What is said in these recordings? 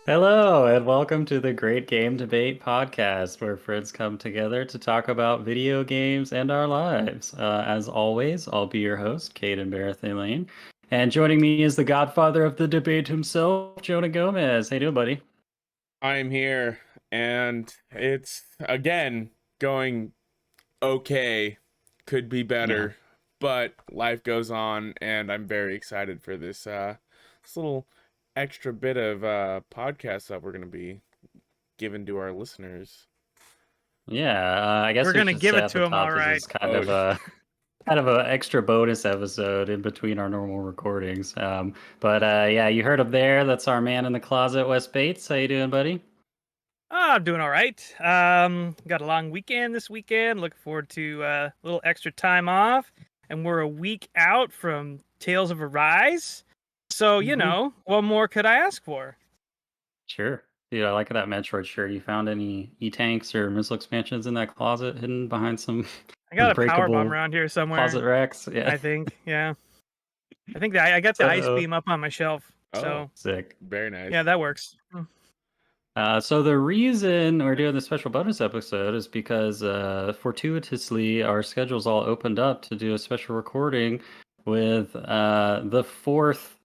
Hello, and welcome to the Great Game Debate Podcast, where friends come together to talk about video games and our lives. As always, I'll be your host, Kaedhen Lane, and joining me is the godfather of the debate himself, Jonah Gomez. How you doing, buddy? I'm here, and it's, again, going okay. Could be better, but life goes on, and I'm very excited for this little extra bit of podcast that we're going to be giving to our listeners. Yeah, I guess we're we gonna should give say it at to the him, top all this right. is kind of an extra bonus episode in between our normal recordings. Yeah, you heard him there. That's our man in the closet, Wes Bates. How you doing, buddy? Oh, I'm doing all right. Got a long weekend this weekend. Looking forward to a little extra time off, and we're a week out from Tales of Arise. So you know, what more could I ask for? Sure. Dude, I like that Metroid shirt. You found any E-tanks or missile expansions in that closet hidden behind some I got a power unbreakable bomb around here somewhere. closet racks? Yeah. I think, yeah. I think that I got the ice beam up on my shelf. Oh, so sick. Very nice. Yeah, that works. So the reason we're doing the special bonus episode is because fortuitously our schedules all opened up to do a special recording with the fourth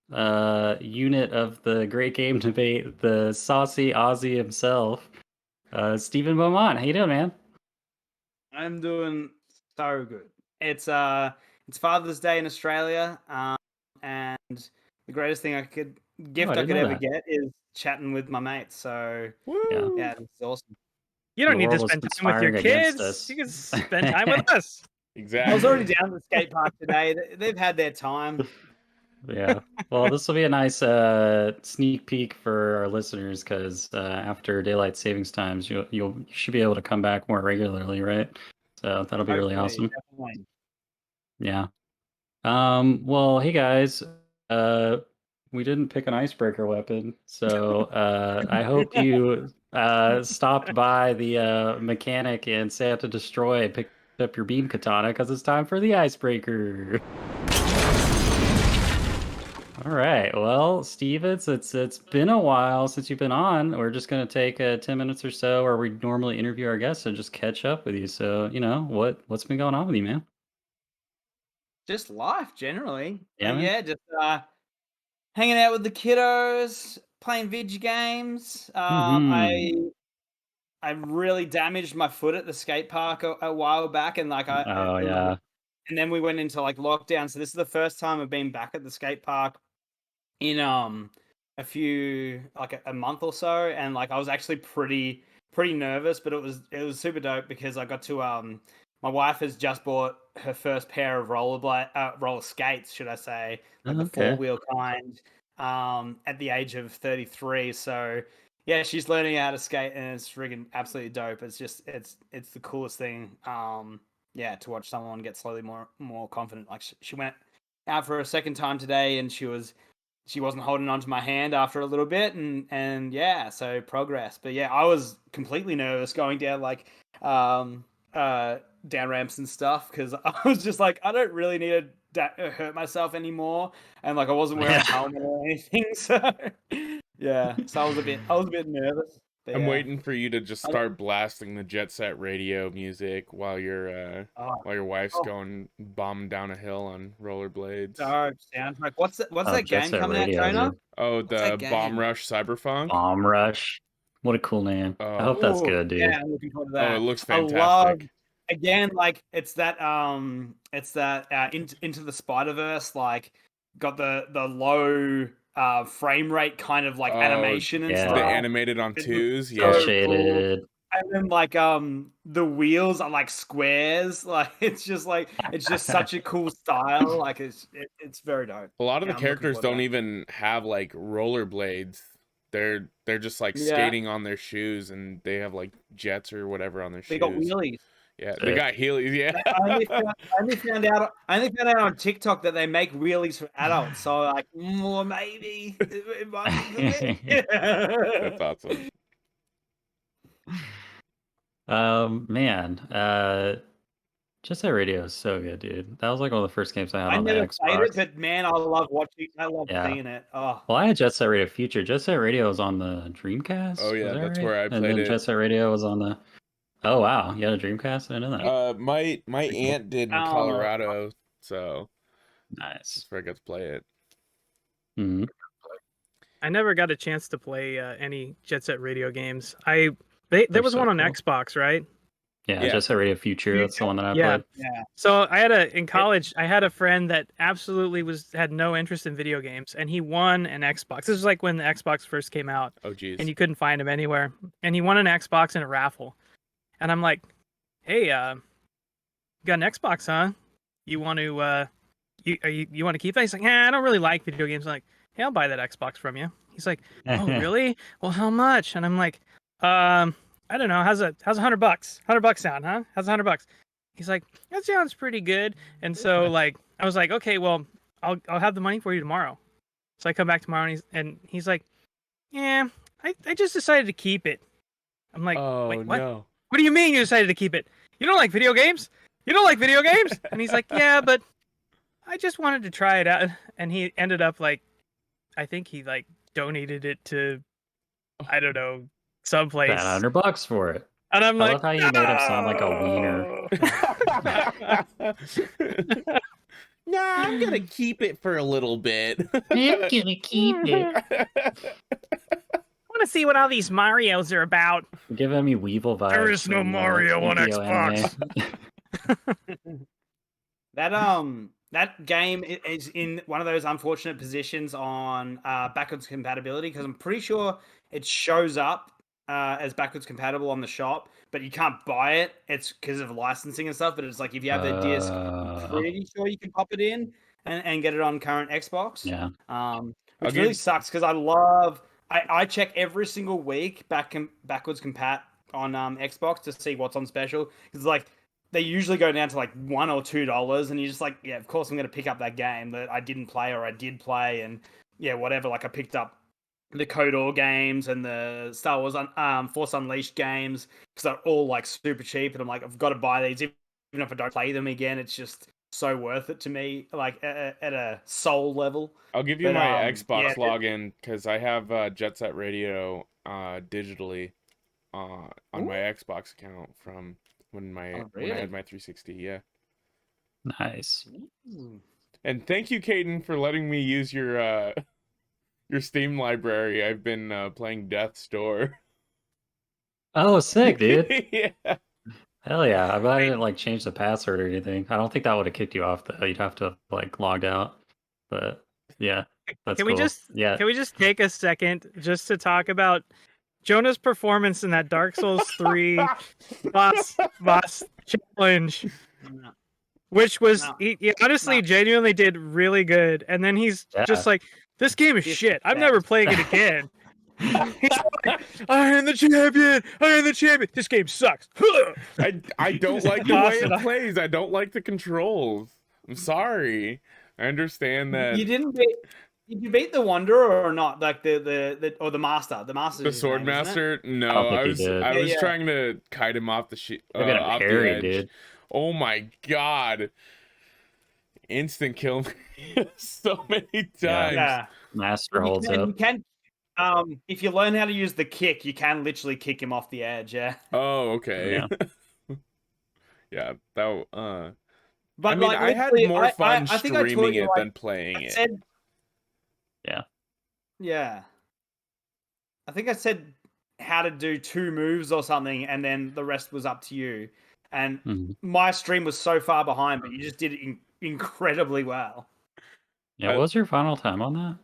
unit of the Great Game Debate, the Saucy Aussie himself, Stephen Beaumont. How you doing, man? I'm doing so good. It's Father's Day in Australia, and the greatest thing I could ever get is chatting with my mates. So yeah, it's awesome. You don't need to spend time with your kids. You can spend time with us. Exactly. I was already down to the skate park today. They've had their time. Yeah. Well, this will be a nice sneak peek for our listeners because after daylight savings times, you should be able to come back more regularly, right? So that'll be really awesome. Definitely. Yeah. Well, hey guys. We didn't pick an icebreaker weapon, so I hope you stopped by the mechanic in Santa Destroy and picked up your beam katana because it's time for the icebreaker. All right. Well, Stevens, it's been a while since you've been on. We're just going to take 10 minutes or so where we normally interview our guests and just catch up with you. So, what's been going on with you, man? Just life generally. Yeah, just hanging out with the kiddos, playing video games. I really damaged my foot at the skate park a while back, and and then we went into lockdown. So this is the first time I've been back at the skate park in a month or so, and I was actually pretty nervous, but it was super dope because I got to my wife has just bought her first pair of roller skates, should I say, the 4-wheel kind, at the age of 33. So yeah, she's learning how to skate, and it's freaking absolutely dope. It's just it's the coolest thing. To watch someone get slowly more confident. She went out for a second time today, and she wasn't holding onto my hand after a little bit, and yeah, so progress. But yeah, I was completely nervous going down down ramps and stuff because I was just I don't really need to hurt myself anymore, and I wasn't wearing a helmet or anything. So yeah, so I was a bit nervous. I'm waiting for you to just start blasting the Jet Set Radio music while your wife's going bombing down a hill on rollerblades. Soundtrack. What's that game coming out, Jonah? Oh, the Bomb Rush Cyberpunk. Bomb Rush. What a cool name. I hope that's good, dude. Yeah, I'm looking forward to that. Oh, it looks fantastic. I love, again, it's that Into the Spider-Verse, got the low frame rate kind of animation and stuff. They animated on twos, shaded. Cool. And then the wheels are squares. It's just such a cool style. It's very dope. A lot of the characters don't even have rollerblades. They're just skating on their shoes, and they have jets or whatever on their shoes. They got wheelies. Yeah, they got heelys. Yeah. I only found out on TikTok that they make wheelies for adults. So well, maybe it might be. That's awesome. Man, Just Set Radio is so good, dude. That was like one of the first games I had I on the never played it, Xbox. but man, I love watching. I love Yeah. seeing it. Oh, Well, I had Jet Set Radio Future. Jet Set Radio was on the Dreamcast. Oh, yeah, was that that's right? where I And played then it. Jet Set Radio was on the. Oh wow, you had a Dreamcast? I didn't know that. My Pretty cool. aunt did in Oh. Colorado, so Nice. that's where I got to play it. hmm I never got a chance to play any Jet Set Radio games. There They're was so one on cool. Xbox, right? Yeah, Yeah. Jet Set Radio Future. That's the one that I Yeah. played. yeah. So in college, I had a friend that absolutely had no interest in video games, and he won an Xbox. This was like when the Xbox first came out, Oh, geez. and you couldn't find him anywhere. And he won an Xbox in a raffle. And I'm like, "Hey, you got an Xbox, huh? You want to you want to keep that?" He's like, "Yeah, I don't really like video games." I'm like, "Hey, I'll buy that Xbox from you." He's like, "Oh, really? Well, how much?" And I'm like, I don't know. How's $100? $100 sound, huh? How's $100? He's like, that sounds pretty good. And so like, I was like, okay, well, I'll have the money for you tomorrow. So I come back tomorrow and he's like, yeah, I just decided to keep it. I'm like, Oh, wait, what? no. What do you mean you decided to keep it? You don't like video games? You don't like video games? And he's like, yeah, but I just wanted to try it out. And he ended up like, I think he like donated it to, I don't know, someplace. Got $100 for it. And I'm I like, love how you made him sound like a wiener. Nah, I'm gonna keep it for a little bit. I'm gonna keep it. I want to see what all these Marios are about. Give me Weevil vibes. There is no from, Mario on Yu-Gi-Oh! Xbox. anime. That game is in one of those unfortunate positions on backwards compatibility because I'm pretty sure it shows up as backwards compatible on the shop, but you can't buy it. It's because of licensing and stuff. But it's like if you have the disc, I'm pretty sure you can pop it in and get it on current Xbox. Yeah. Which really sucks because I check every single week backwards compat on Xbox to see what's on special. Because like they usually go down to like $1 or $2, and you're just like, yeah, of course I'm going to pick up that game that I didn't play or I did play, and yeah, whatever. Like I picked up the KOTOR games and the Star Wars Force Unleashed games because they're all like super cheap, and I'm like, I've got to buy these even if I don't play them again. It's just so worth it to me, like at a soul level. I'll give you But, my Xbox yeah, login because I have Jet Set Radio digitally on my Xbox account from when I had my 360. Yeah. Nice. And thank you, Kaedhen, for letting me use your Steam library. I've been playing Death's Door. Oh, sick, dude. Yeah. Hell yeah. I'm glad I didn't like change the password or anything. I don't think that would have kicked you off though. You'd have to like logged out. But yeah, that's Can cool. we just take a second just to talk about Jonah's performance in that Dark Souls 3 boss challenge, which was he honestly genuinely did really good, and then he's just like, this game is shit. I'm never playing it again. He's like, I am the champion. I am the champion. This game sucks. I don't like the way it plays. I don't like the controls. I'm sorry. I understand that. You didn't beat. Did you beat the Wanderer or not? Like the Master. The Master. The Sword Master? No, I was trying to kite him off the off the edge. Dude. Oh my god! Instant kill me so many times. Yeah. Master holds up. You can, if you learn how to use the kick, you can literally kick him off the edge. Yeah. Oh, okay. Yeah. Yeah. That. But I mean, like, I had more fun streaming it than playing it. Yeah. Yeah. I think I said how to do 2 moves or something, and then the rest was up to you. And my stream was so far behind, but you just did it incredibly well. Yeah, what was your final time on that?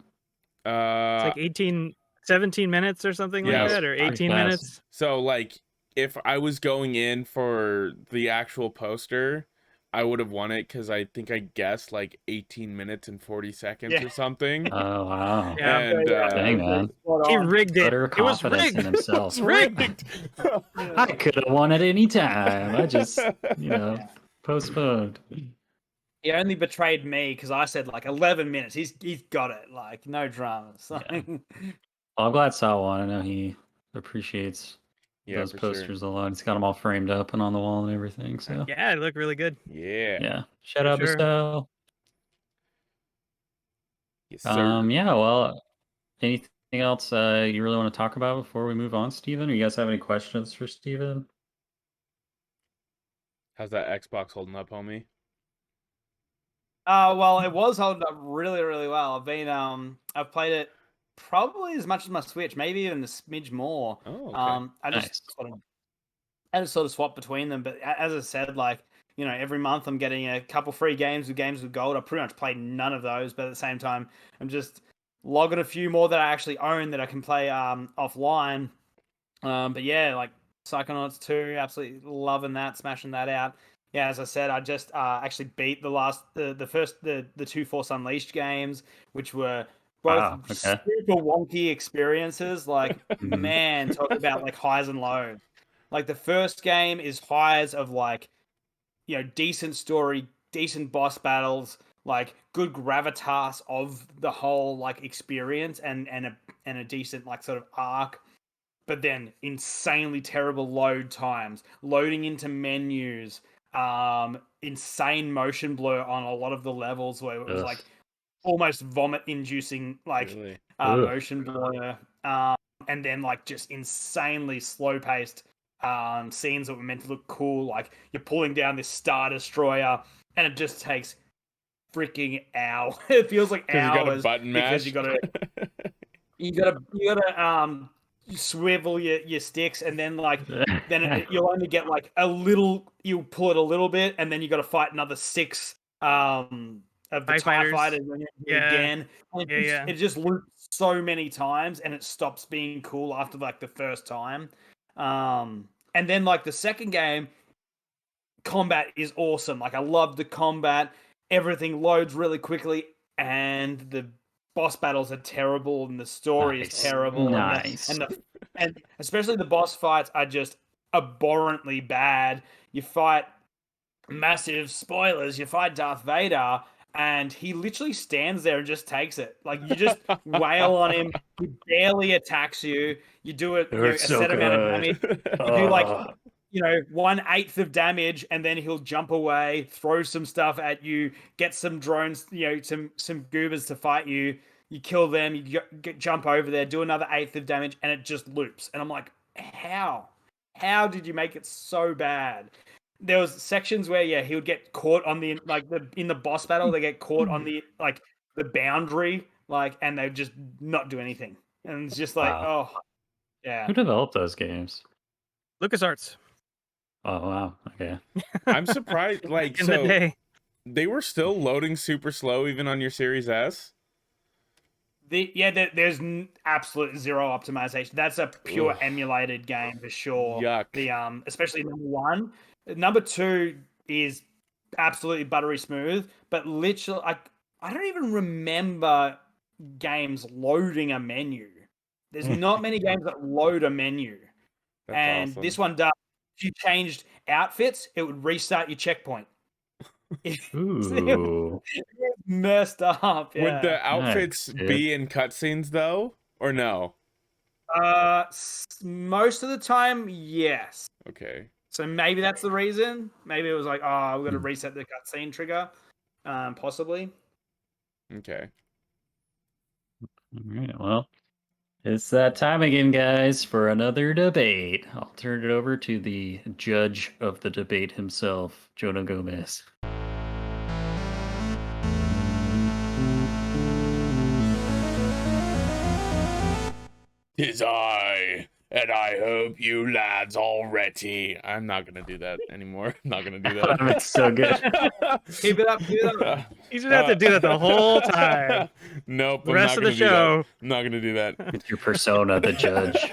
It's like 17 minutes or something like that, or 18 minutes. So, like, if I was going in for the actual poster, I would have won it because I think I guessed like 18 minutes and 40 seconds or something. Oh, wow. Yeah. And, dang, man. He rigged it. Utter It was confidence rigged. in himself. It was rigged. I could have won at any time. I just, postponed. He only betrayed me because I said like 11 minutes. He's got it. Like no dramas. Yeah. Well, I'm glad Sal won. I know he appreciates those for posters a lot. He's got them all framed up and on the wall and everything. So Yeah, they look really good. Yeah. shout For out to sure. Style. Yes, sir. Yeah. Well, anything else you really want to talk about before we move on, Steven? Or you guys have any questions for Steven? How's that Xbox holding up, homie? Well, it was holding up really, really well. I've played it probably as much as my Switch, maybe even a smidge more. Oh, okay. I just sort of swap between them. But as I said, like, you know, every month I'm getting a couple free games with gold. I pretty much played none of those, but at the same time, I'm just logging a few more that I actually own that I can play offline. But yeah, like Psychonauts 2, absolutely loving that, smashing that out. Yeah, as I said, I just actually beat the two Force Unleashed games, which were both super wonky experiences. Like, man, talk about like highs and lows. Like the first game is highs of like, you know, decent story, decent boss battles, like good gravitas of the whole like experience, and a decent like sort of arc. But then insanely terrible load times, loading into menus, insane motion blur on a lot of the levels where it was like almost vomit inducing like motion blur, and then like just insanely slow paced scenes that were meant to look cool, like you're pulling down this Star Destroyer and it just takes freaking hours. It feels like hours you got a button mash. because you gotta swivel your sticks, and then like you'll only get like a little, you pull it a little bit, and then you got to fight another 6 of the TIE fighters again. And it just loops so many times, and it stops being cool after like the first time. And then like the second game, combat is awesome. Like I love the combat. Everything loads really quickly, and the boss battles are terrible, and the story is terrible. And especially the boss fights are just abhorrently bad. You fight massive spoilers. You fight Darth Vader, and he literally stands there and just takes it. Like you just wail on him. He barely attacks you. You do it, a set amount of damage. You do like 1/8 of damage, and then he'll jump away, throw some stuff at you, get some drones, some goobers to fight you. You kill them, you jump over there, do another 1/8 of damage, and it just loops. And I'm like, how? How did you make it so bad? There was sections where he would get caught on in the boss battle. They get caught on the boundary, and they just not do anything. And it's just like, oh, yeah. Who developed those games? LucasArts. Oh wow, okay. I'm surprised. Like, in the day, they were still loading super slow even on your Series S. There's absolute zero optimization. That's a pure emulated game for sure. Yuck. Especially number 1. Number 2 is absolutely buttery smooth, but literally, I don't even remember games loading a menu. There's not many games that load a menu. That's awesome. This one does. If you changed outfits, it would restart your checkpoint. Ooh. Messed up. Yeah. Would the outfits be in cutscenes though, or no? Most of the time, yes. Okay. So maybe that's the reason. Maybe it was like, oh, we're gonna reset the cutscene trigger. Possibly. Okay. All right. Well, it's that time again, guys, for another debate. I'll turn it over to the judge of the debate himself, Jonah Gomez. 'Tis I, and I hope you lads all ready. I'm not gonna do that anymore. I'm not gonna do that. That's so good. Keep it up. You should have to do that the whole time. Nope. The rest of the show. I'm not gonna do that. It's your persona, the judge.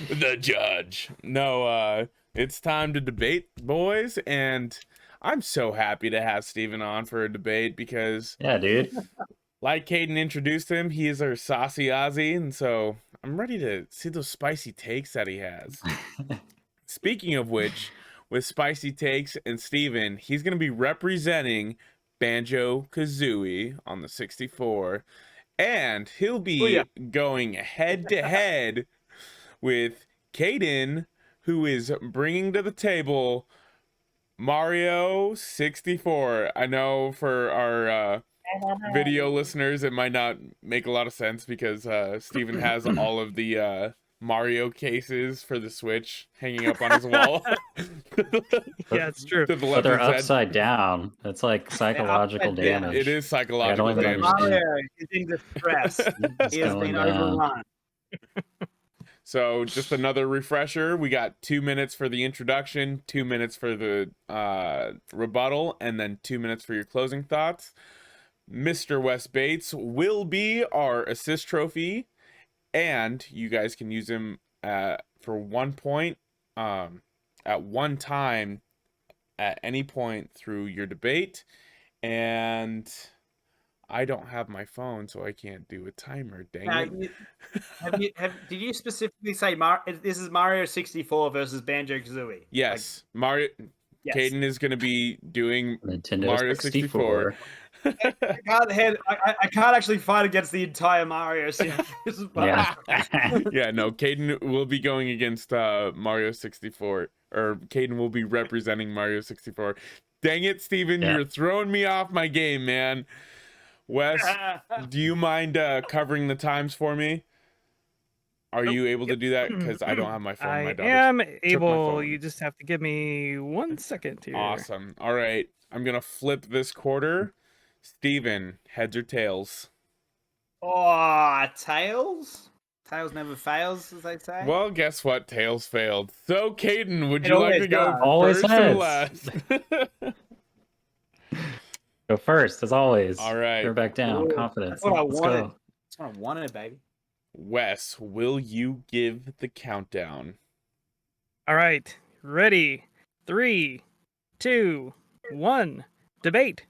The judge. No, it's time to debate, boys, and I'm so happy to have Steven on for a debate because, yeah, dude. Like Kaedhen introduced him, he is our Saucy Aussie, and so I'm ready to see those spicy takes that he has. Speaking of which, with spicy takes and Steven, he's going to be representing Banjo Kazooie on the 64, and he'll be going head to head with Kaedhen, who is bringing to the table Mario 64. I know for our video listeners, it might not make a lot of sense because Steven has all of the Mario cases for the Switch hanging up on his wall. Yeah, it's true. To the But left they're of his head. upside down. It's like psychological upside down. damage. It is psychological even damage. understand. Mario is in distress. It's He has going been down. overrun. So just another refresher. We got 2 minutes for the introduction, 2 minutes for the rebuttal, and then 2 minutes for your closing thoughts. Mr. Wes Bates will be our assist trophy, and you guys can use him for 1 point at one time at any point through your debate. And I don't have my phone, so I can't do a timer. Dang it. Did you specifically say this is Mario 64 versus Banjo Kazooie? Yes, Mario. Yes. Kaedhen is going to be doing Nintendo Mario 64. 64. I can't actually fight against the entire Mario series. Yeah. Yeah, no, Kaedhen will be going against Mario 64, or Kaedhen will be representing Mario 64. Dang it, Steven, Yeah. you're throwing me off my game, man. Wes, do you mind covering the times for me? Are you able to do that? Because I don't have my phone. My I daughter am my able. phone. You just have to give me 1 second here. Awesome. All right, I'm gonna flip this quarter. Steven, heads or tails? Oh, Tails? Tails never fails, as they say. Well, guess what? Tails failed. So, Kaedhen, would It you like always to go does. Always first and heads. last? Go first, as always. All right. Go back down. Ooh, Confidence. that's what I Let's wanted. go. That's what I wanted, baby. Wes, will you give the countdown? All right. Ready. 3, 2, 1. Debate.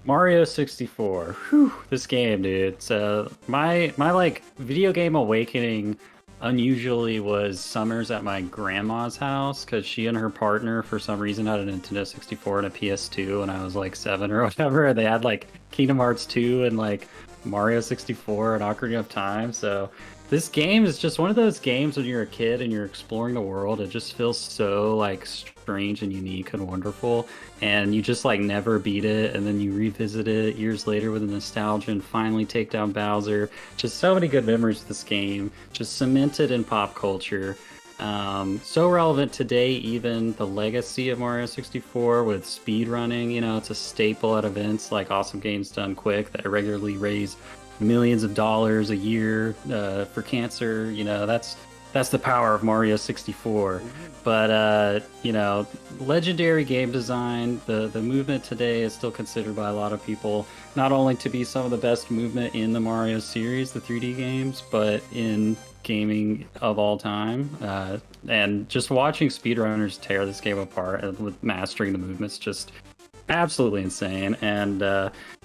Mario 64. Whew, this game, dude. So my like video game awakening unusually was summers at my grandma's house because she and her partner for some reason had a Nintendo 64 and a PS2 when I was like 7 or whatever. And they had like Kingdom Hearts 2 and like Mario 64 and Ocarina of Time. So this game is just one of those games when you're a kid and you're exploring the world. It just feels so like strange and unique and wonderful, and you just like never beat it, and then you revisit it years later with the nostalgia and finally take down Bowser. Just so many good memories of this game, just cemented in pop culture. So relevant today, even the legacy of Mario 64 with speed running. You know, it's a staple at events like Awesome Games Done Quick that regularly raise millions of dollars a year for cancer. You know, that's the power of Mario 64. But you know, legendary game design. The movement today is still considered by a lot of people not only to be some of the best movement in the Mario series, the 3D games, but in gaming of all time. And just watching speedrunners tear this game apart with mastering the movements, just absolutely insane. And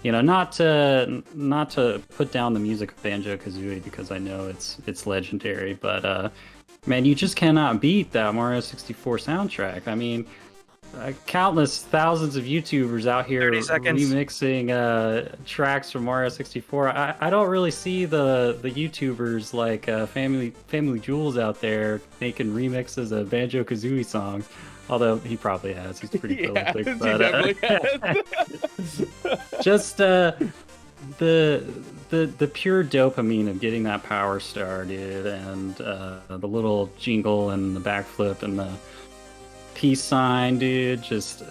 you know, not to put down the music of Banjo Kazooie because I know it's legendary, but man, you just cannot beat that Mario 64 soundtrack. I mean, countless thousands of YouTubers out here 30 seconds. remixing tracks from Mario 64. I don't really see the YouTubers like Family Jewels out there making remixes of Banjo Kazooie songs. Although he probably has, he's pretty prolific. He But definitely has. just the pure dopamine of getting that power star, dude, and the little jingle and the backflip and the peace sign, dude. Just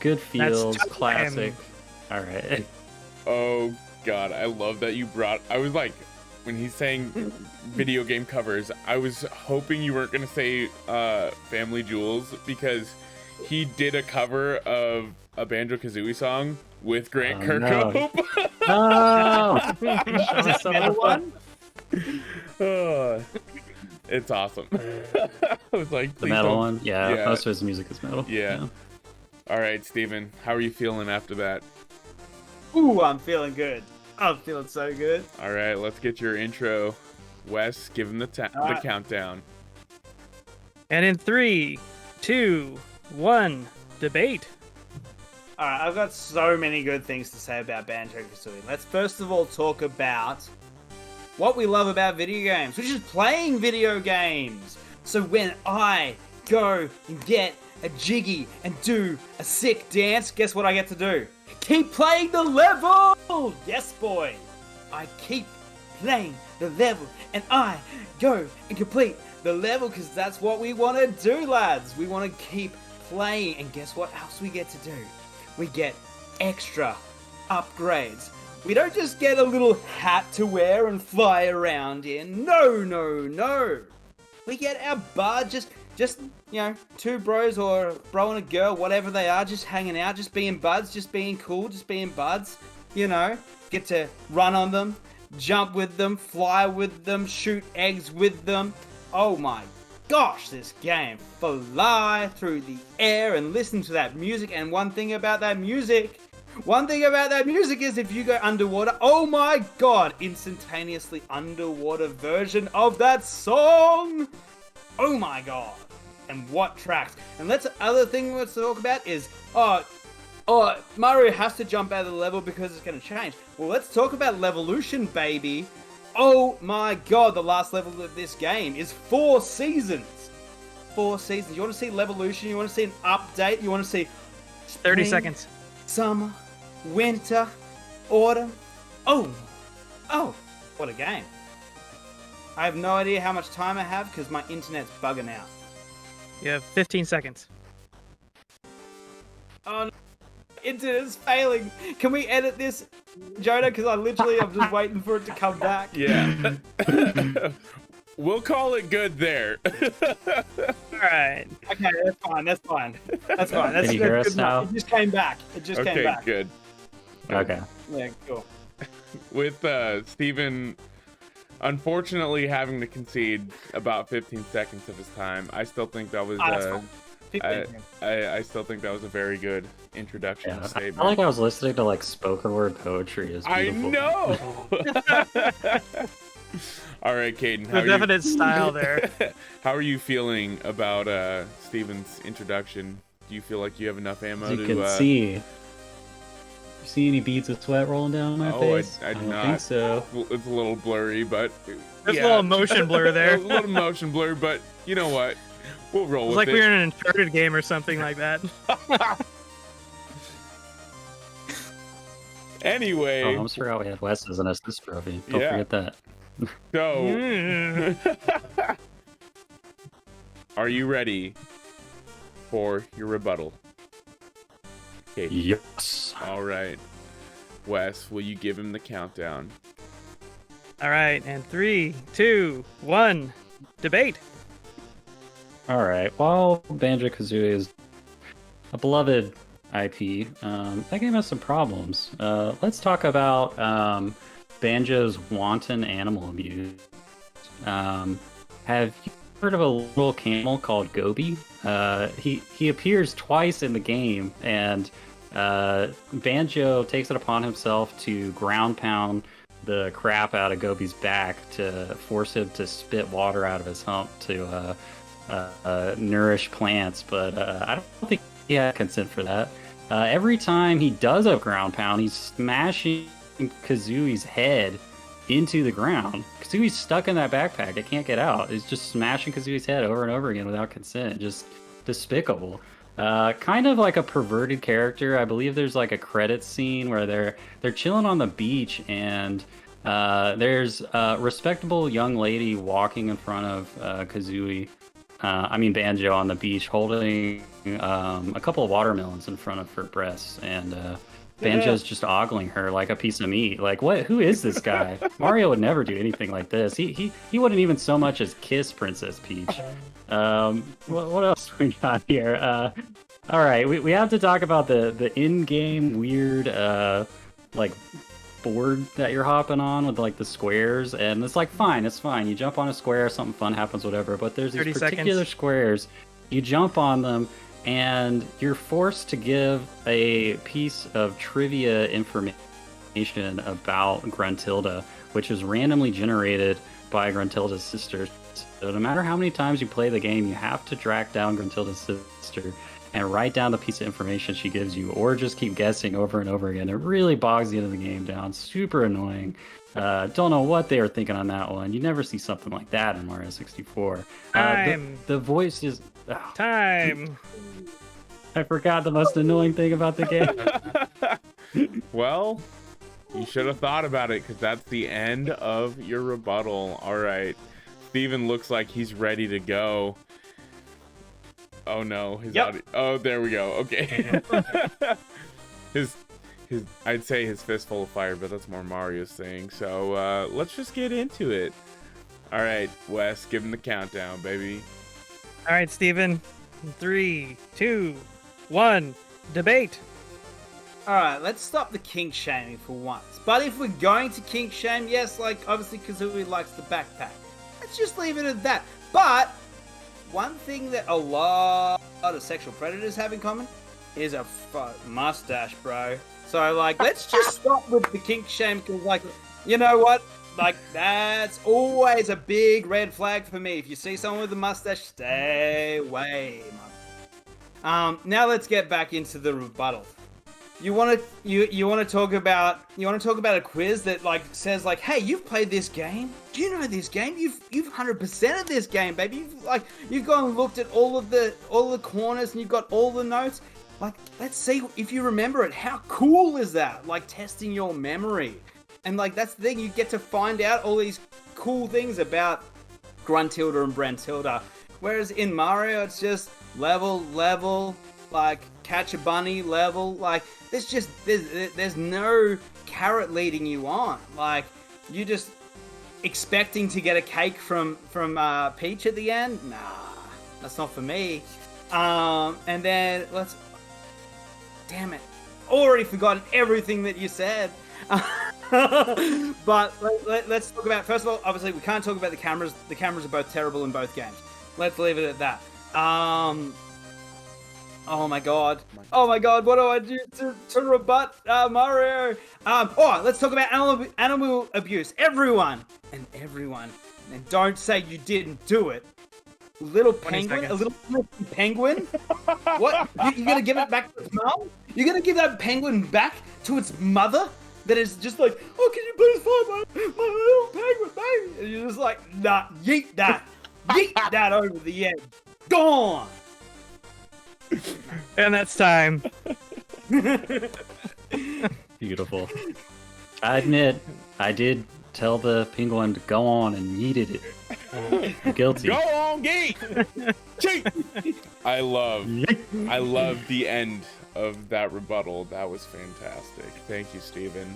good feels, time. classic. All right. Oh God, I love that you brought. I was like, when he's saying video game covers, I was hoping you weren't gonna say Family Jewels, because he did a cover of a Banjo Kazooie song with Grant Kirkhope. No. Is that the one? Oh, it's awesome. I was like, The please metal don't- one? Yeah, Yeah. most of his music is metal. Yeah. All right, Steven, how are you feeling after that? Ooh, I'm feeling good. I'm feeling so good. All right, let's get your intro. Wes, give him the right. countdown. And in 3, 2, 1. Debate. Alright, I've got so many good things to say about Banjo Kazooie. Let's first of all talk about what we love about video games, which is playing video games. So when I go and get a jiggy and do a sick dance, guess what I get to do? Keep playing the level! Yes, boy. I keep playing the level and I go and complete the level because that's what we want to do, lads. We want to keep playing, and guess what else we get to do? We get extra upgrades. We don't just get a little hat to wear and fly around in. No. We get our bard, just two bros or a bro and a girl, whatever they are, just hanging out, just being buds, just being cool, just being buds. Get to run on them, jump with them, fly with them, shoot eggs with them. Oh my gosh, this game. Fly through the air and listen to that music. And one thing about that music is if you go underwater, oh my god, instantaneously underwater version of that song. Oh my god. And what tracks. And that's the other thing let's talk about is, Mario has to jump out of the level because it's going to change. Well, let's talk about Levolution, baby. Oh my god, the last level of this game is 4 seasons. 4 seasons. You want to see Levolution? You want to see an update? You want to see 30 seconds. Summer, winter, autumn. Oh, what a game. I have no idea how much time I have because my internet's bugging out. You have 15 seconds. Oh no. Internet's failing. Can we edit this, Jonah? Because I'm just waiting for it to come back. Yeah. We'll call it good there. All right. Okay, that's fine. That's Can you hear us now? It just came back. Came back. Good. Okay. Yeah, cool. With Steven unfortunately having to concede about 15 seconds of his time, I still think that was I still think that was a very good introduction statement. I felt like I was listening to like spoken word poetry. Is beautiful. I know. All right, Kaedhen. The definite style there. How are you feeling about Steven's introduction? Do you feel like you have enough ammo As you to can see. You see any beads of sweat rolling down my face? I do don't not think so. It's a little blurry, but There's a little motion blur there. A little motion blur, but you know what? We'll roll with it. It's like we were in an Uncharted game or something like that. Anyway. I almost forgot we had Wes as an assist trophy. Don't forget that. So, are you ready for your rebuttal? Okay. Yes. All right. Wes, will you give him the countdown? All right, and 3, 2, 1, debate. All right. While Banjo Kazooie is a beloved IP, that game has some problems. Let's talk about Banjo's wanton animal abuse. Have you heard of a little camel called Gobi? He appears twice in the game, and Banjo takes it upon himself to ground pound the crap out of Gobi's back to force him to spit water out of his hump to nourish plants, but I don't think he had consent for that. Every time he does a ground pound, he's smashing Kazooie's head into the ground. Kazooie's stuck in that backpack. It can't get out. He's just smashing Kazooie's head over and over again without consent. Just despicable. Kind of like a perverted character. I believe there's like a credits scene where they're chilling on the beach, and there's a respectable young lady walking in front of Banjo on the beach, holding a couple of watermelons in front of her breasts, and Banjo's just ogling her like a piece of meat. Like, what? Who is this guy? Mario would never do anything like this. He wouldn't even so much as kiss Princess Peach. What else we got here? All right, we have to talk about the in-game weird like board that you're hopping on with like the squares, and it's like it's fine. You jump on a square, something fun happens, whatever. But there's these particular squares. You jump on them, and you're forced to give a piece of trivia information about Gruntilda, which is randomly generated by Gruntilda's sister. So no matter how many times you play the game, you have to track down Gruntilda's sister and write down the piece of information she gives you, or just keep guessing over and over again. It really bogs the end of the game down. Super annoying. Don't know what they were thinking on that one. You never see something like that in Mario 64. The voice is... Oh. Time. I forgot the most annoying thing about the game. Well, you should have thought about it, because that's the end of your rebuttal. All right. Steven looks like he's ready to go. Oh no, his audio. Oh, there we go. Okay. his I'd say his fistful of fire, but that's more Mario's thing. So let's just get into it. All right, Wes, give him the countdown, baby. All right, Steven. 3, 2, 1. Debate. All right, let's stop the kink shaming for once. But if we're going to kink shame, yes, like obviously Kazooie likes the backpack. Let's just leave it at that. But one thing that a lot of sexual predators have in common is a mustache, bro. So, like, let's just stop with the kink shame, because, like, you know what? Like, that's always a big red flag for me. If you see someone with a mustache, stay away. Now let's get back into the rebuttal. You want to talk about a quiz that like says like, hey, you've played this game. Do you know this game? You've 100% of this game, baby. You've gone and looked at all the corners and you've got all the notes. Like, let's see if you remember it. How cool is that? Like testing your memory, and like that's the thing. You get to find out all these cool things about Gruntilda and Brentilda. Whereas in Mario, it's just level, like catch a bunny level. Like there's no carrot leading you on. Like you just expecting to get a cake from Peach at the end. Nah, that's not for me. And then damn it, already forgotten everything that you said. But let's talk about, first of all, obviously we can't talk about the cameras. The cameras are both terrible in both games. Let's leave it at that. Oh my god, what do I do to rebut Mario? Let's talk about animal abuse. Everyone, and don't say you didn't do it. Little penguin, a little penguin. What? You're gonna give it back to its mom? You're gonna give that penguin back to its mother? That is just like, oh, can you please find my little penguin, baby? And you're just like, nah, yeet that over the edge. Gone. And that's time. Beautiful. I admit, I did tell the penguin to go on and yeeted it. I'm guilty. Go on, geet! Cheat! I love the end of that rebuttal. That was fantastic. Thank you, Steven.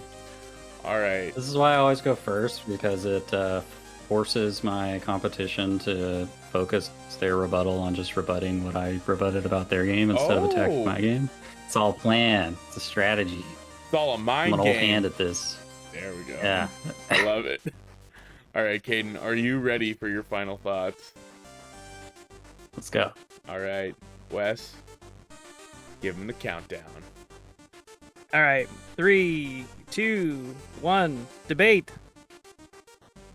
All right. This is why I always go first, because it forces my competition to focus their rebuttal on just rebutting what I rebutted about their game instead of attacking my game. It's all planned. It's a strategy. It's all a mind I'm an game. old hand at this. There we go. Yeah. I love it. All right, Kaedhen, are you ready for your final thoughts? Let's go. All right, Wes, give him the countdown. All right, 3, 2, 1. Debate.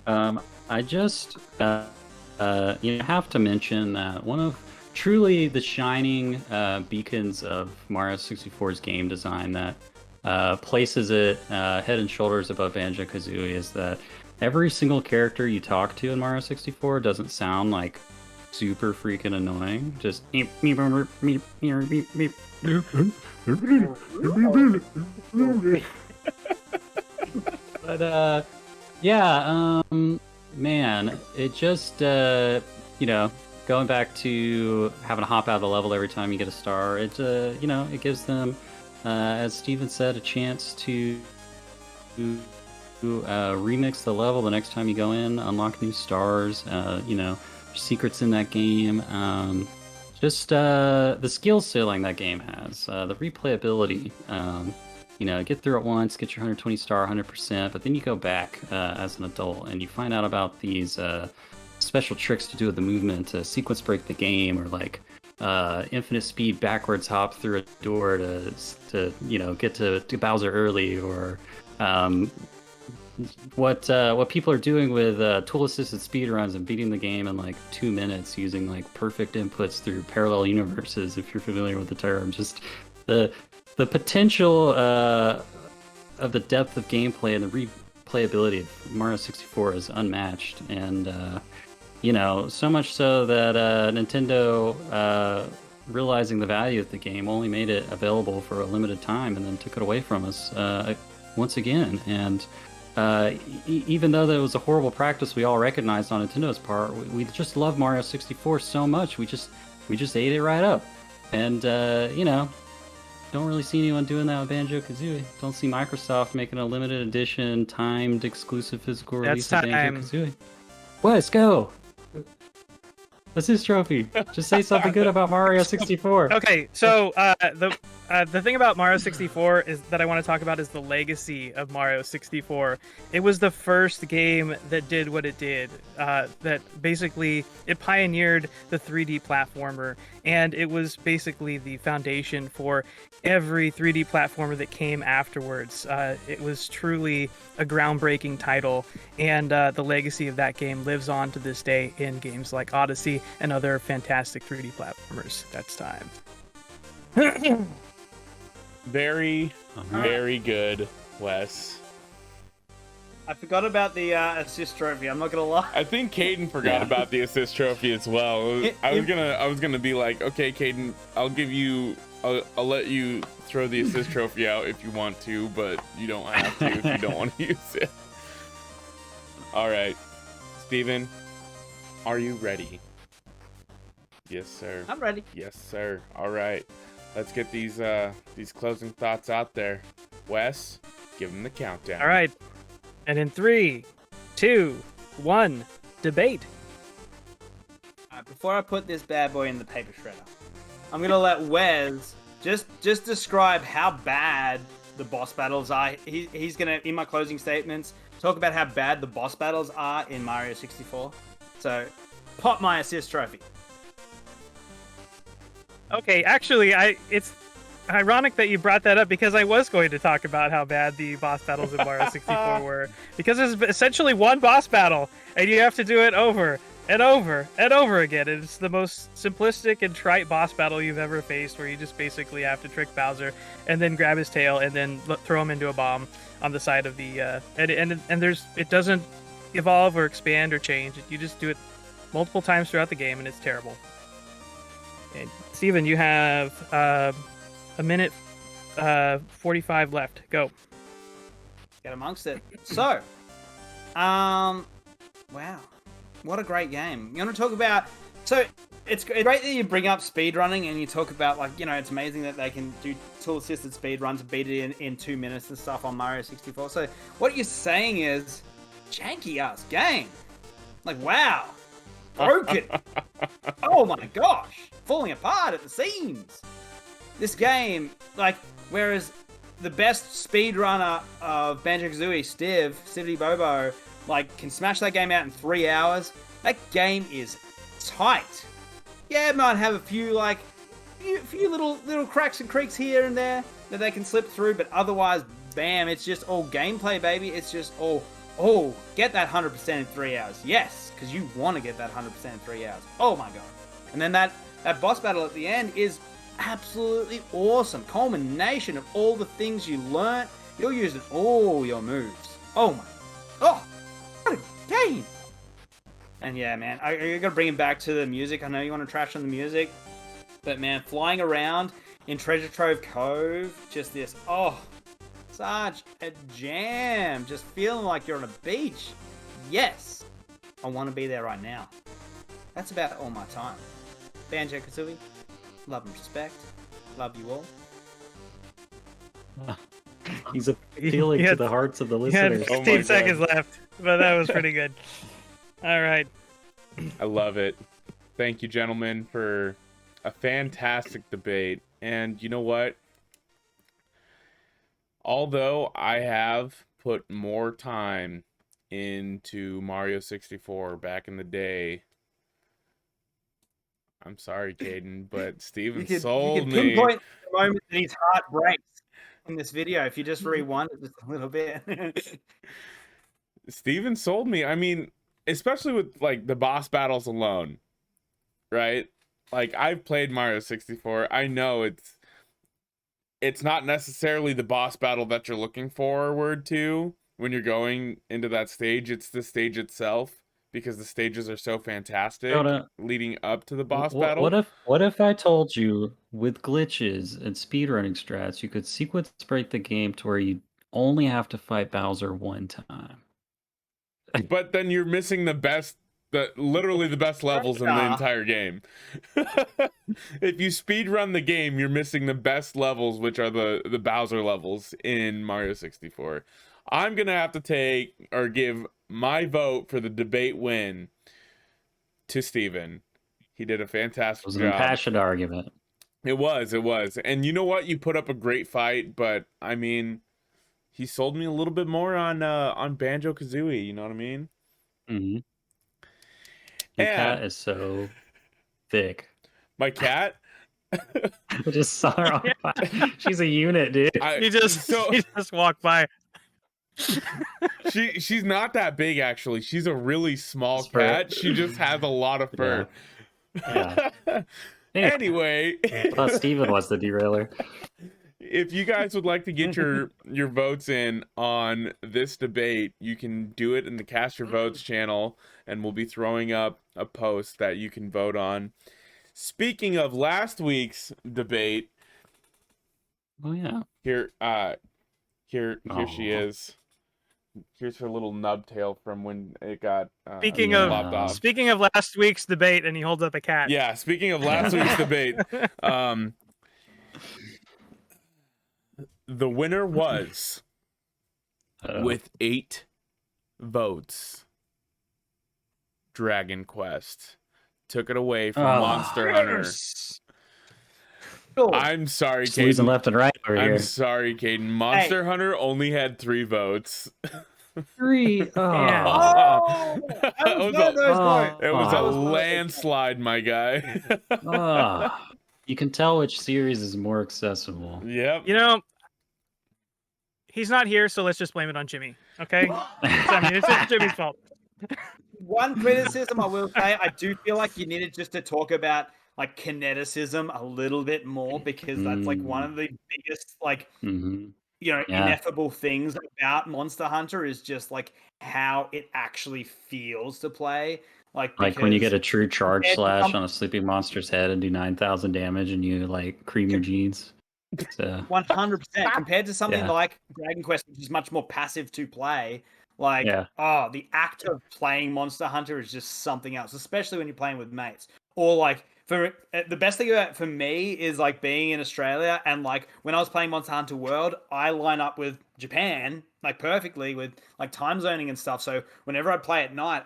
I just have to mention that one of truly the shining beacons of Mario 64's game design that places it head and shoulders above Banjo Kazooie is that every single character you talk to in Mario 64 doesn't sound like super freaking annoying. Just but man, it just going back to having to hop out of the level every time you get a star, it it gives them, as Steven said, a chance to remix the level the next time you go in, unlock new stars, secrets in that game. Just the skill ceiling that game has, the replayability. Get through it once, get your 120 star, 100%, but then you go back as an adult and you find out about these special tricks to do with the movement to sequence break the game, or like infinite speed backwards hop through a door to get to Bowser early, or what people are doing with tool assisted speedruns and beating the game in like 2 minutes using like perfect inputs through parallel universes, if you're familiar with the term. Just the potential of the depth of gameplay and the replayability of Mario 64 is unmatched, and so much so that Nintendo, realizing the value of the game, only made it available for a limited time and then took it away from us once again. And even though that was a horrible practice we all recognized on Nintendo's part, we just love Mario 64 so much, we just ate it right up. And don't really see anyone doing that with Banjo Kazooie. Don't see Microsoft making a limited edition, timed, exclusive physical release of Banjo Kazooie. Let's go. Assist trophy. Just say something good about Mario 64. Okay, so the thing about Mario 64 is that I want to talk about is the legacy of Mario 64. It was the first game that did what it did. That basically it pioneered the 3D platformer, and it was basically the foundation for every 3D platformer that came afterwards. It was truly a groundbreaking title, and the legacy of that game lives on to this day in games like Odyssey and other fantastic 3D platformers. That's time. Very, very good, Wes. I forgot about the assist trophy. I'm not gonna lie. I think Kaedhen forgot about the assist trophy as well. I was gonna be like, okay, Kaedhen, I'll let you throw the assist trophy out if you want to, but you don't have to if you don't want to use it. All right, Steven, are you ready? Yes, sir. I'm ready. Yes, sir. All right, let's get these closing thoughts out there. Wes, give them the countdown. All right, and in 3, 2, 1, debate. Before I put this bad boy in the paper shredder, I'm gonna let Wes just describe how bad the boss battles are. He's gonna, in my closing statements, talk about how bad the boss battles are in Mario 64. So, pop my assist trophy. Okay, actually, it's ironic that you brought that up, because I was going to talk about how bad the boss battles in Mario 64 were, because it's essentially one boss battle, and you have to do it over and over and over again. It's the most simplistic and trite boss battle you've ever faced, where you just basically have to trick Bowser and then grab his tail and then throw him into a bomb on the side of the and it doesn't evolve or expand or change. You just do it multiple times throughout the game, and it's terrible. And Steven, you have a minute 45 left. Go. Get amongst it. So, wow, what a great game. You want to talk about? So it's great that you bring up speedrunning and you talk about, like, it's amazing that they can do tool-assisted speedruns and beat it in 2 minutes and stuff on Mario 64. So what you're saying is, janky-ass game. Like, wow. Broken. Oh my gosh. Falling apart at the seams. This game, like, whereas the best speedrunner of Banjo Kazooie, Stevie Bobo, like, can smash that game out in 3 hours, that game is tight. Yeah, it might have a few, like, few little cracks and creaks here and there that they can slip through, but otherwise, bam, it's just all gameplay, baby. It's just all, get that 100% in 3 hours. Yes, because you want to get that 100% in 3 hours. Oh my god. And then that boss battle at the end is absolutely awesome. Culmination of all the things you learnt. You're using all your moves. Oh, what a game. And yeah, man, I gotta bring it back to the music. I know you want to trash on the music, but man, flying around in Treasure Trove Cove, just this, such a jam. Just feeling like you're on a beach. Yes, I want to be there right now. That's about all my time. Banjo Kazooie, love and respect. Love you all. He's appealing to the hearts of the listeners. You had 15 seconds left, but that was pretty good. All right. I love it. Thank you, gentlemen, for a fantastic debate. And you know what? Although I have put more time into Mario 64 back in the day, I'm sorry, Kaedhen, but Steven sold me. You can pinpoint the moment that his heart breaks in this video if you just rewind it just a little bit. Steven sold me. I mean, especially with like the boss battles alone, right? Like I've played Mario 64. I know it's not necessarily the boss battle that you're looking forward to when you're going into that stage. It's the stage itself, because the stages are so fantastic Jonah, leading up to the boss What battle. what if I told you with glitches and speedrunning strats, you could sequence break the game to where you only have to fight Bowser one time? But then you're missing literally the best levels in the entire game. If you speed run the game, you're missing the best levels, which are the Bowser levels in Mario 64. I'm gonna have to give my vote for the debate win to Steven. He did a It fantastic was an job. impassioned argument. It was. And you know what? You put up a great fight, but I mean, he sold me a little bit more on Banjo Kazooie. You know what I mean? Mm-hmm. Your cat is so thick. My cat. I just saw her on fire. She's a unit, dude. He just walked by. She's not that big, actually. She's a really small cat. She just has a lot of fur. Yeah. Anyway, I thought Steven was the derailer. If you guys would like to get your votes in on this debate, you can do it in the Cast Your Votes channel, and we'll be throwing up a post that you can vote on. Speaking of last week's debate, Oh yeah. here she is. Here's her little nub tail from when it got Speaking lopped off. Speaking of last week's debate, and he holds up a cat. Yeah, speaking of last week's debate, the winner was with 8 votes. Dragon Quest took it away from Monster Hunter. I'm sorry, Just losing Kaedhen. left and right over here. I'm sorry, Kaedhen. Monster Hunter only had 3 votes. 3. It was a Oh. landslide, my guy. You can tell which series is more accessible. Yep. You know, he's not here, so let's just blame it on Jimmy. Okay? It's just Jimmy's fault. One criticism I will say, I do feel like you needed just to talk about like kineticism a little bit more, because that's like one of the biggest ineffable things about Monster Hunter is just like how it actually feels to play. Like when you get a true charge slash on a sleeping monster's head and do 9,000 damage and you like cream your jeans. 100% compared to something like Dragon Quest, which is much more passive to play. Like, the act of playing Monster Hunter is just something else, especially when you're playing with mates. Or like, for the best thing about for me is like being in Australia, and like when I was playing Monster Hunter World, I line up with Japan like perfectly with like time zoning and stuff. So whenever I play at night,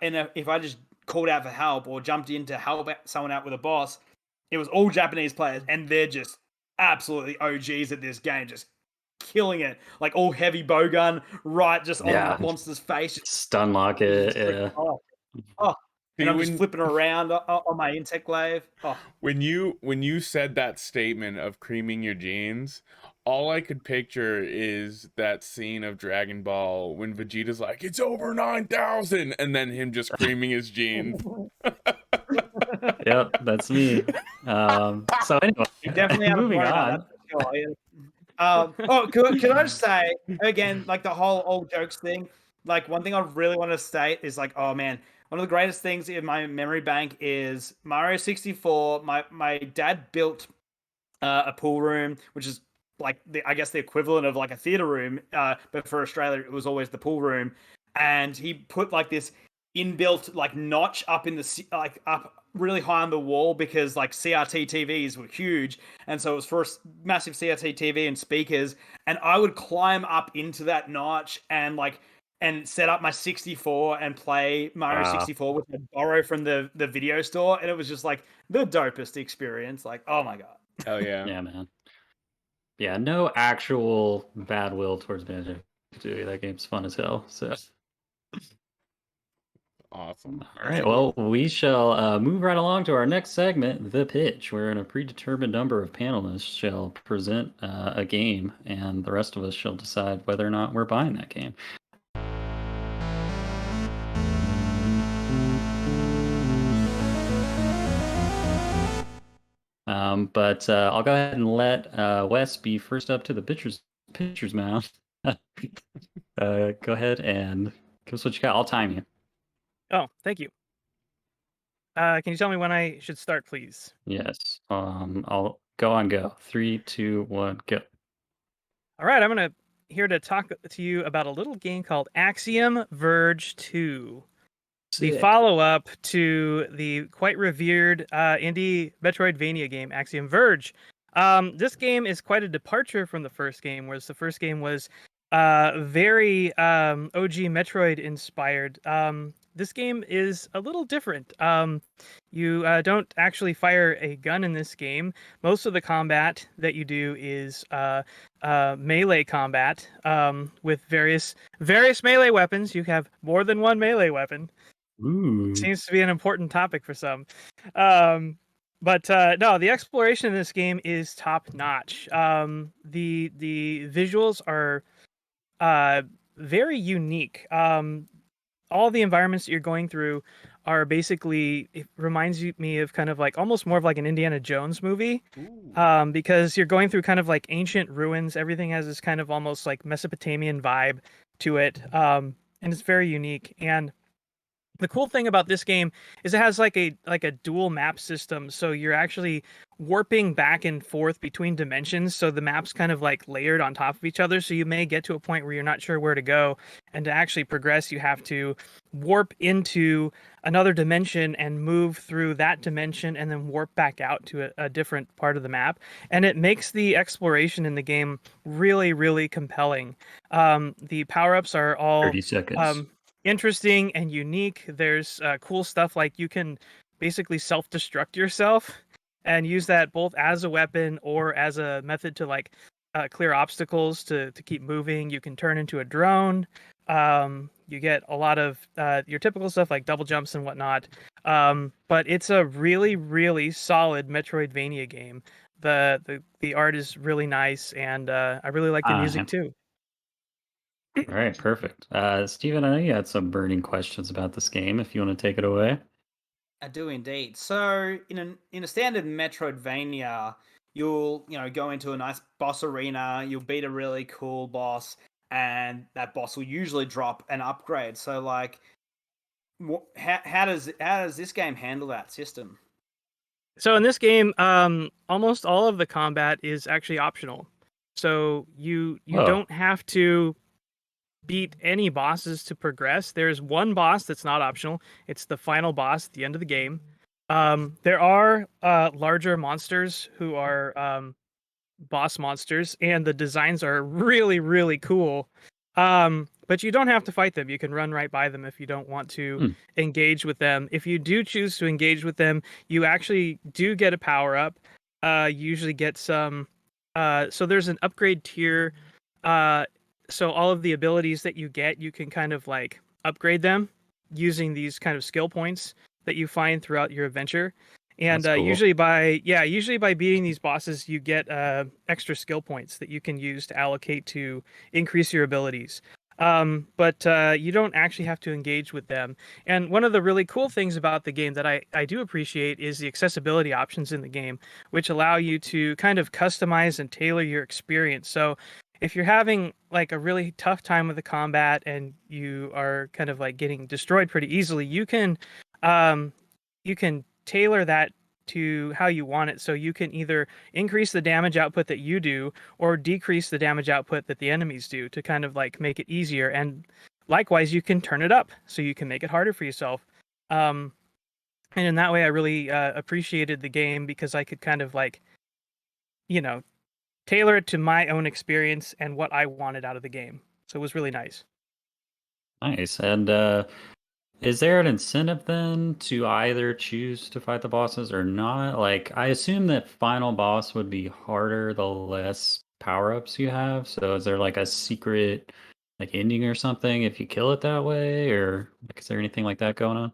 if I just called out for help or jumped in to help someone out with a boss, it was all Japanese players, and they're just absolutely OGs at this game, just killing it. Like all heavy bowgun right just on the monster's face. Stun lock it. And I'm just flipping around on my insect glaive. When you said that statement of creaming your jeans, all I could picture is that scene of Dragon Ball when Vegeta's like, "It's over 9,000," and then him just creaming his jeans. Yep, that's me. So anyway, you're definitely moving on. Can I just say again, like the whole old jokes thing? Like one thing I really want to state is like, oh man, one of the greatest things in my memory bank is Mario 64. My dad built a pool room, which is like I guess the equivalent of like a theater room, but for Australia it was always the pool room. And he put like this inbuilt like notch up in the up really high on the wall, because like CRT TVs were huge, and so it was for a massive CRT TV and speakers. And I would climb up into that notch and set up my 64 and play Mario 64, which I borrow from the video store, and it was just like the dopest experience. Like, oh my god. Hell yeah. Yeah, man. Yeah, no actual bad will towards Banjo Kazooie. That game's fun as hell. So awesome. All right, well, we shall move right along to our next segment, The Pitch, wherein a predetermined number of panelists shall present a game, and the rest of us shall decide whether or not we're buying that game. But I'll go ahead and let Wes be first up to the pitcher's mound. Go ahead and give us what you got. I'll time you. Oh, thank you. Can you tell me when I should start, please? Yes. I'll go. 3, 2, 1, go. All right, I'm here to talk to you about a little game called Axiom Verge 2. The Sick. follow-up to the quite revered indie Metroidvania game, Axiom Verge. This game is quite a departure from the first game, whereas the first game was very OG Metroid inspired. This game is a little different. You don't actually fire a gun in this game. Most of the combat that you do is melee combat with various melee weapons. You have more than one melee weapon. Ooh. Seems to be an important topic for some. But no, the exploration in this game is top notch. The visuals are very unique. All the environments that you're going through are basically, it reminds me of kind of like almost more of like an Indiana Jones movie. Because you're going through kind of like ancient ruins. Everything has this kind of almost like Mesopotamian vibe to it. And it's very unique. And the cool thing about this game is it has like a dual map system, so you're actually warping back and forth between dimensions, so the map's kind of like layered on top of each other, so you may get to a point where you're not sure where to go, and to actually progress you have to warp into another dimension and move through that dimension and then warp back out to a different part of the map, and it makes the exploration in the game really, really compelling. The power-ups are all 30 seconds. interesting and unique. There's cool stuff like you can basically self-destruct yourself and use that both as a weapon or as a method to like clear obstacles to keep moving. You can turn into a drone. You get a lot of your typical stuff like double jumps and whatnot. But it's a really, really solid Metroidvania game. The art is really nice, and I really like the music too. All right, perfect. Steven, I know you had some burning questions about this game. If you want to take it away. I do indeed. So in a standard Metroidvania, you'll go into a nice boss arena. You'll beat a really cool boss, and that boss will usually drop an upgrade. So like, how does this game handle that system? So in this game, almost all of the combat is actually optional. So you don't have to beat any bosses to progress. There's one boss that's not optional. It's the final boss at the end of the game. There are larger monsters who are boss monsters, and the designs are really, really cool. But you don't have to fight them. You can run right by them if you don't want to engage with them. If you do choose to engage with them, you actually do get a power up. You usually get some. So there's an upgrade tier. So all of the abilities that you get, you can kind of like upgrade them using these kind of skill points that you find throughout your adventure. And That's cool. usually by beating these bosses, you get extra skill points that you can use to allocate to increase your abilities. But you don't actually have to engage with them. And one of the really cool things about the game that I do appreciate is the accessibility options in the game, which allow you to kind of customize and tailor your experience. So if you're having like a really tough time with the combat and you are kind of like getting destroyed pretty easily, you can tailor that to how you want it. So you can either increase the damage output that you do or decrease the damage output that the enemies do to kind of like make it easier. And likewise, you can turn it up so you can make it harder for yourself. And in that way, I really appreciated the game because I could kind of like, tailor it to my own experience and what I wanted out of the game. So it was really nice. Nice. And is there an incentive then to either choose to fight the bosses or not? Like, I assume that final boss would be harder the less power-ups you have. So is there like a secret like ending or something if you kill it that way? Or like, is there anything like that going on?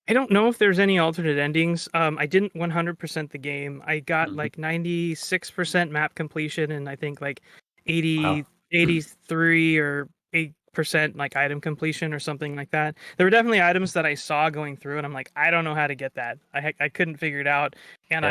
I don't know if there's any alternate endings. I didn't 100% the game. I got like 96% map completion and I think like 83 or 8% like item completion or something like that. There were definitely items that I saw going through and I'm like, I don't know how to get that. I couldn't figure it out. And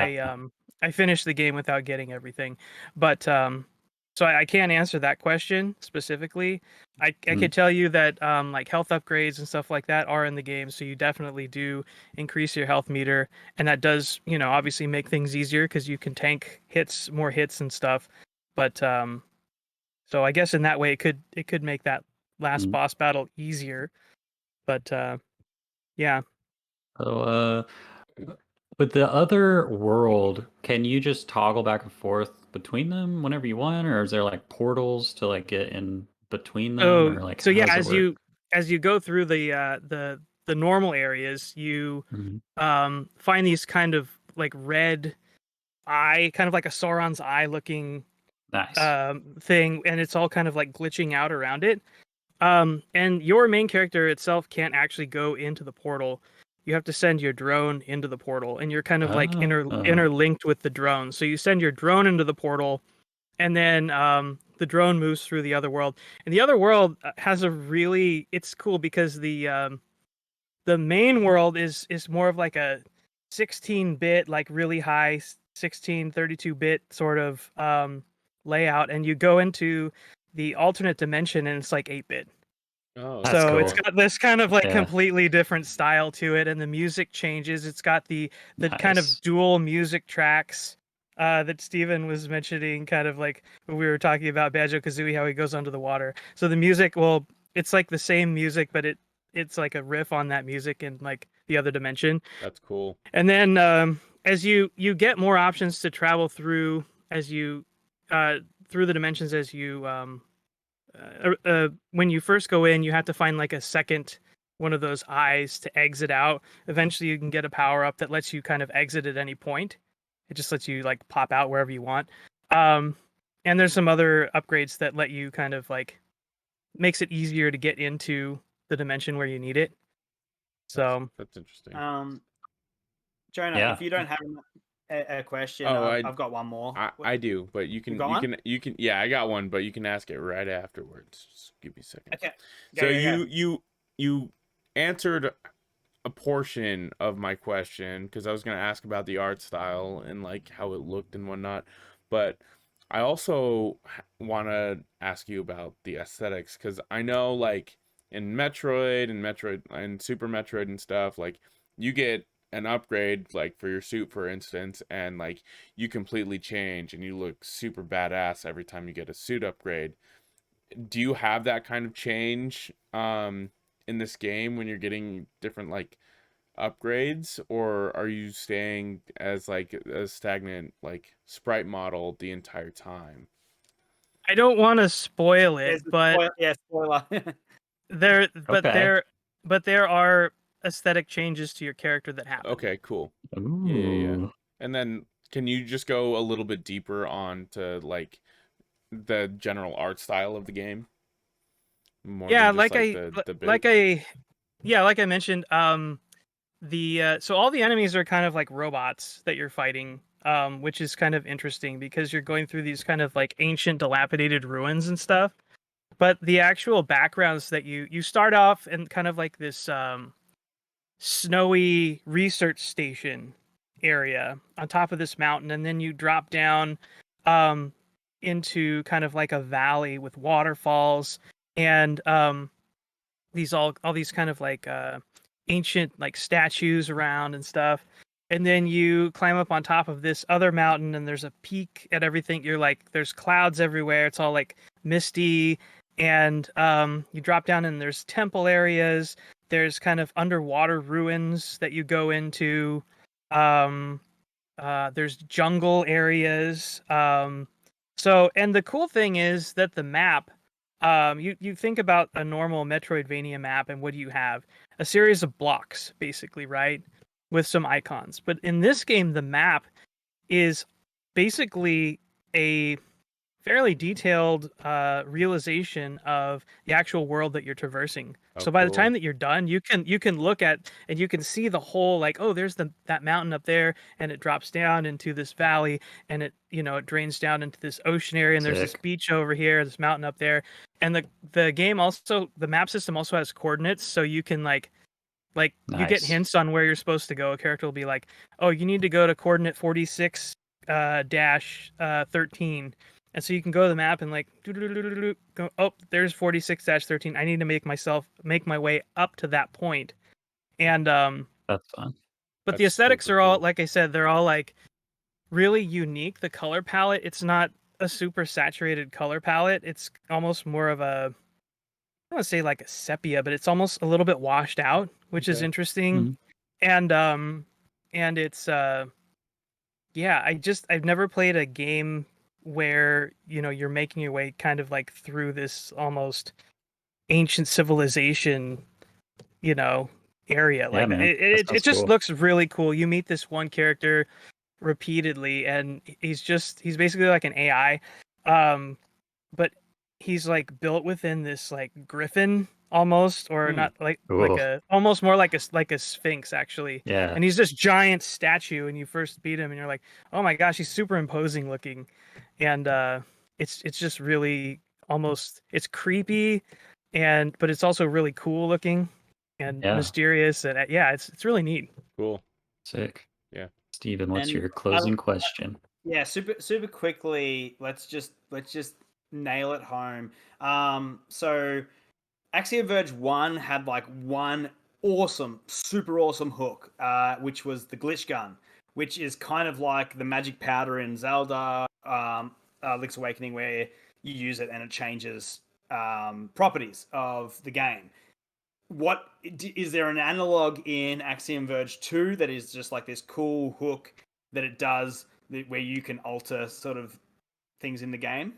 I finished the game without getting everything, but so I can't answer that question specifically. I could tell you that like health upgrades and stuff like that are in the game, so you definitely do increase your health meter, and that does, you know, obviously make things easier because you can tank more hits and stuff. But so I guess in that way it could make that last boss battle easier. But yeah. So, with the other world, can you just toggle back and forth between them whenever you want, or is there like portals to like get in between them, or like So how yeah, does it work? as you go through the normal areas, you find these kind of like red eye, kind of like a Sauron's eye looking Nice. thing, and it's all kind of like glitching out around it. And your main character itself can't actually go into the portal. You have to send your drone into the portal, and you're kind of like interlinked with the drone. So you send your drone into the portal, and then the drone moves through the other world. And the other world has it's cool because the main world is more of like a 16-bit, like really high 32-bit sort of layout, and you go into the alternate dimension and it's like 8-bit. Oh, That's So cool. it's got this kind of like Yeah. completely different style to it, and the music changes. It's got the kind of Nice. dual music tracks that Steven was mentioning, kind of like when we were talking about Banjo Kazooie, how he goes under the water. So the music, well, it's like the same music, but it's like a riff on that music in like the other dimension. That's cool. And then as you get more options to travel through as you through the dimensions as you when you first go in, you have to find like a second one of those eyes to exit out. Eventually, you can get a power up that lets you kind of exit at any point. It just lets you like pop out wherever you want. And there's some other upgrades that let you kind of like makes it easier to get into the dimension where you need it. So That's interesting. Jonah, Yeah. if you don't have a question, Oh, I've got one more. I do, but you got one? can yeah, I got one, but you can ask it right afterwards. Just give me a second. Okay. So Go. you answered a portion of my question because I was gonna ask about the art style and like how it looked and whatnot, but I also want to ask you about the aesthetics because I know like in Metroid and Super Metroid and stuff, like you get an upgrade like for your suit, for instance, and like you completely change and you look super badass every time you get a suit upgrade. Do you have that kind of change in this game when you're getting different like upgrades, or are you staying as like a stagnant like sprite model the entire time? I don't want to spoil it, There's a but spoiler. Okay. there are aesthetic changes to your character that happen. Okay, cool. Ooh. Yeah. And then can you just go a little bit deeper on to like the general art style of the game? More Yeah, than just like I mentioned, so all the enemies are kind of like robots that you're fighting, which is kind of interesting because you're going through these kind of like ancient dilapidated ruins and stuff. But the actual backgrounds that you start off in kind of like this snowy research station area on top of this mountain, and then you drop down into kind of like a valley with waterfalls and all these kind of like ancient like statues around and stuff. And then you climb up on top of this other mountain, and there's a peak at everything. You're like, there's clouds everywhere. It's all like misty, and you drop down, and there's temple areas. There's kind of underwater ruins that you go into. There's jungle areas. So, and the cool thing is that the map, you think about a normal Metroidvania map, and what do you have? A series of blocks, basically, right? With some icons. But in this game, the map is basically a fairly detailed realization of the actual world that you're traversing. Oh, So by the cool. time that you're done, you can look at and you can see the whole, like, oh, there's that mountain up there, and it drops down into this valley, and it drains down into this ocean area, and there's this Sick. beach over here, this mountain up there. And the game also, the map system also has coordinates, so you can like you get Nice. hints on where you're supposed to go. A character will be like, oh, you need to go to coordinate 46 46-13. And so you can go to the map and like go, oh, there's 46-13. I need to make my way up to that point. And That's fun. but the That's aesthetics super are all, cool. like I said, they're all like really unique. The color palette, it's not a super saturated color palette. It's almost more of a, I don't want to say like a sepia, but it's almost a little bit washed out, which is Okay. interesting. And it's yeah, I've never played a game where, you know, you're making your way kind of like through this almost ancient civilization, you know, area. Yeah, Like man. That it sounds just cool. looks really cool. You meet this one character repeatedly, and he's basically like an AI. But he's like built within this like griffin almost, or not like Cool. a almost more like a sphinx actually. Yeah. And he's this giant statue, and you first beat him and you're like, oh my gosh, he's super imposing looking. And it's just really almost, it's creepy, but it's also really cool looking and Yeah. mysterious, and yeah, it's really neat. Cool. Sick. Yeah. Steven, what's And your closing question? Yeah, super quickly. Let's just nail it home. So Axiom Verge 1 had like one awesome, super awesome hook, which was the glitch gun, which is kind of like the magic powder in Zelda, Link's Awakening, where you use it and it changes properties of the game. What is there an analog in Axiom Verge 2 that is just like this cool hook that it does where you can alter sort of things in the game?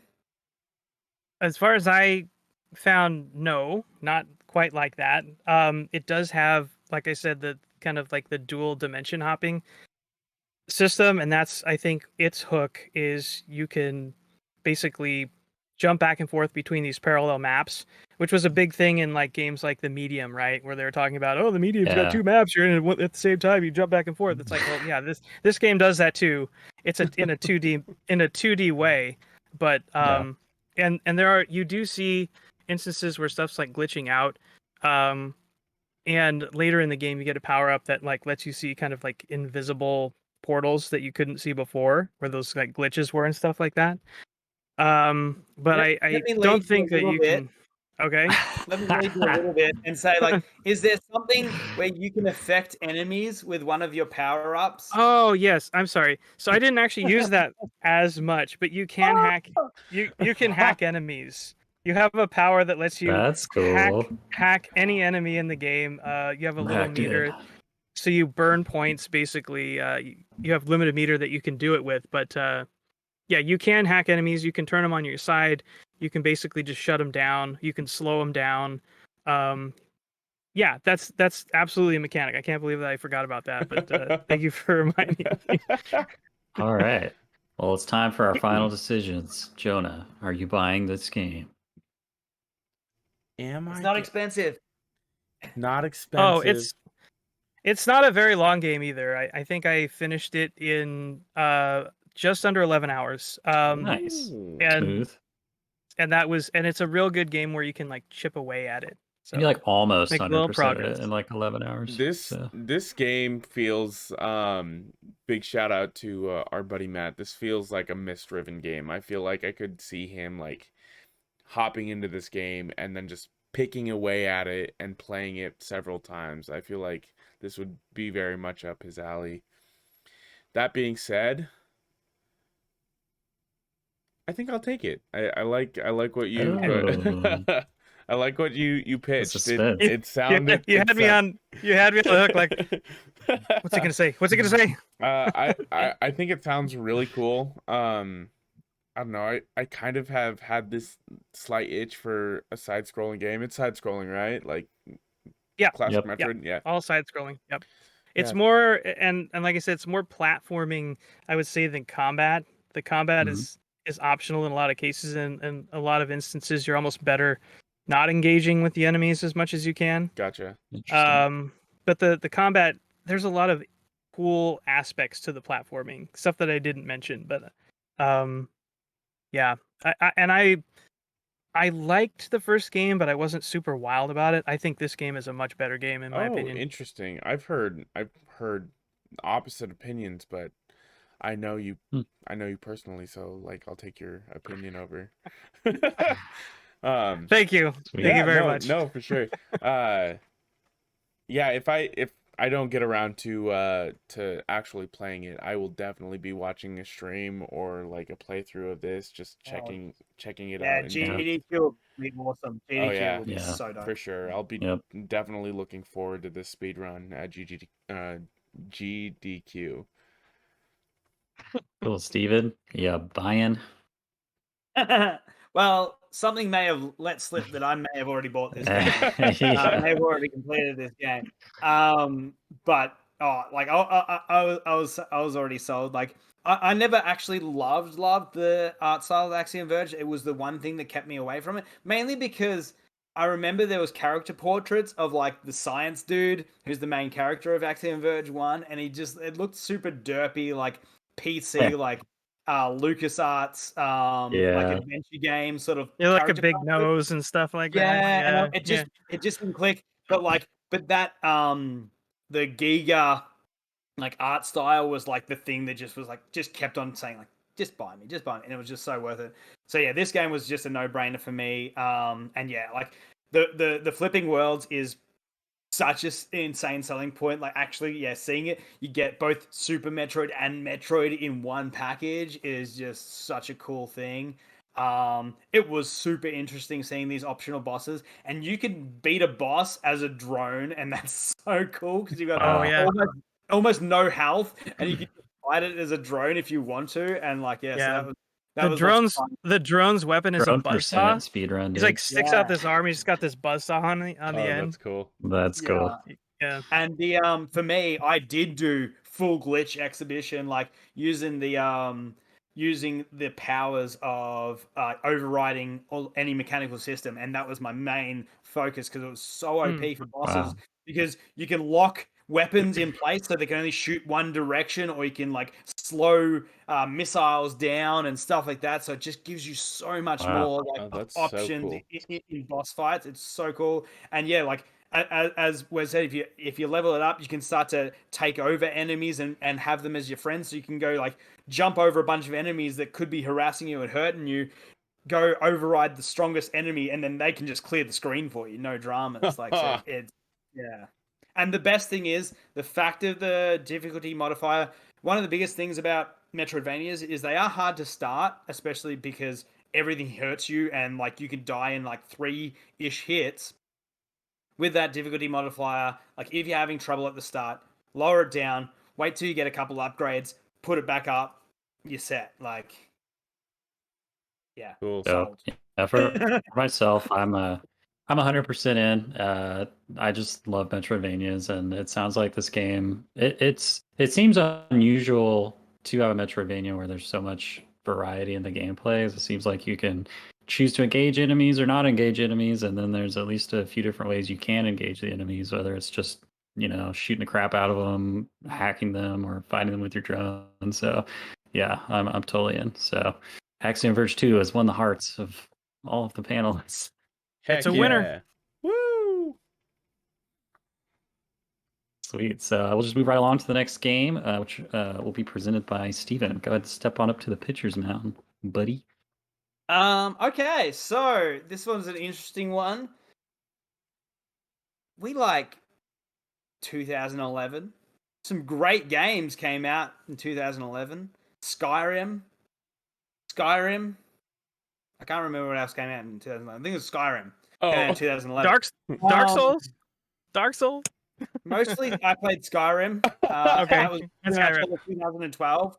As far as I found, no, not quite like that. It does have, like I said, the kind of like the dual dimension hopping system, and that's, I think its hook is you can basically jump back and forth between these parallel maps, which was a big thing in like games like the Medium, right, where they were talking about, oh, the Medium's got two maps, you're in it at the same time, you jump back and forth. It's like, well, yeah, this game does that too. It's in a 2D way, but and you do see instances where stuff's like glitching out, and later in the game you get a power up that like lets you see kind of like invisible portals that you couldn't see before, where those like glitches were and stuff like that. But I don't think that you can. Okay. Let me lead you a little bit and say, like, is there something where you can affect enemies with one of your power ups? Oh yes, I'm sorry. So I didn't actually use that as much, but you can hack. You can hack enemies. You have a power that lets you That's cool. hack any enemy in the game. You have a little meter, so you burn points. Basically, you have limited meter that you can do it with. But yeah, you can hack enemies. You can turn them on your side. You can basically just shut them down. You can slow them down. Yeah, that's absolutely a mechanic. I can't believe that I forgot about that. But thank you for reminding me. All right. Well, it's time for our final decisions. Jonah, are you buying this game? It's not expensive. Not expensive. Oh, it's not a very long game either. I think I finished it in just under 11 hours. Nice. Smooth. And it's a real good game where you can like chip away at it. So you like almost make 100% in like 11 hours. This game feels big shout out to our buddy Matt. This feels like a Myst-driven game. I feel like I could see him like hopping into this game and then just picking away at it and playing it several times. I feel like this would be very much up his alley. That being said, I think I'll take it. I like what you I like what you pitched. It sounded you had me on the hook, like what's he gonna say? I think it sounds really cool. I don't know. I kind of have had this slight itch for a side-scrolling game. It's side-scrolling, right? Like, classic Metroid. Yeah, all side-scrolling. Yep. It's more, and like I said, it's more platforming, I would say, than combat. The combat is optional in a lot of cases, and in a lot of instances, you're almost better not engaging with the enemies as much as you can. Gotcha. But the combat, there's a lot of cool aspects to the platforming, stuff that I didn't mention, but yeah, I liked the first game, but I wasn't super wild about it. I think this game is a much better game in my opinion. Interesting. I've heard opposite opinions, but I know you. Hmm. I know you personally, so like I'll take your opinion over. Thank you. Sweet. Thank you very no, much. No, for sure. Yeah, if I don't get around to actually playing it, I will definitely be watching a stream or like a playthrough of this, just checking it Yeah, out. And GGD will be awesome. Oh GDQ yeah, will be Yeah. so dope. for sure. I'll be Yep. definitely looking forward to this speed run at GDQ. Cool, Steven. Yeah, buying. Well, something may have let slip that I may have already bought this game. I Yeah. may have already completed this game. But like I was already sold. Like I never actually loved the art style of Axiom Verge. It was the one thing that kept me away from it, mainly because I remember there was character portraits of like the science dude who's the main character of Axiom Verge 1, and it looked super derpy, like PC, like LucasArts, like Yeah. adventure game sort of. You're like a character big portrait. nose and stuff like Yeah, that. and it just didn't click. But that the Giga like art style was like the thing that just kept on saying like just buy me, and it was just so worth it. So yeah, this game was just a no brainer for me. And yeah, like the flipping worlds is such an insane selling point. Like actually, yeah, seeing it, you get both Super Metroid and Metroid in one package is just such a cool thing. It was super interesting seeing these optional bosses, and you can beat a boss as a drone, and that's so cool because you've got Oh, yeah. almost no health, and you can fight it as a drone if you want to, and like yeah. So that was lots of fun. The drone's weapon is a Drone buzzsaw. percent speedrun, He's dude. like sticks out this arm. He's just got this buzzsaw on the end. That's cool. That's cool. Yeah. And the for me, I did do full glitch exhibition, like using the powers of overriding any mechanical system, and that was my main focus because it was so OP for bosses. Wow. Because you can lock weapons in place so they can only shoot one direction, or you can like slow missiles down and stuff like that. So it just gives you so much more like options in boss fights. It's so cool. And yeah, like as Wes said, if you level it up, you can start to take over enemies and have them as your friends. So you can go like jump over a bunch of enemies that could be harassing you and hurting you, go override the strongest enemy, and then they can just clear the screen for you. No dramas. Like so it's yeah. And the best thing is the fact of the difficulty modifier. One of the biggest things about Metroidvanias is they are hard to start, especially because everything hurts you and like you can die in like 3-ish hits. With that difficulty modifier, like if you're having trouble at the start, lower it down, wait till you get a couple upgrades, put it back up, you're set. Like, yeah, cool. So, yeah, for myself, I'm 100% in. I just love Metroidvanias, and it sounds like this game. It seems unusual to have a Metroidvania where there's so much variety in the gameplay. It seems like you can choose to engage enemies or not engage enemies, and then there's at least a few different ways you can engage the enemies, whether it's just shooting the crap out of them, hacking them, or fighting them with your drone. So yeah, I'm totally in. So Axiom Verge 2 has won the hearts of all of the panelists. It's a winner. Woo! Sweet. So we'll just move right along to the next game, which will be presented by Steven. Go ahead and step on up to the pitcher's mound, buddy. Okay, so this one's an interesting one. We like 2011. Some great games came out in 2011. Skyrim. I can't remember what else came out in 2011. I think it was Skyrim. In 2011. Dark Souls. Mostly, I played Skyrim. Okay, that was 2012.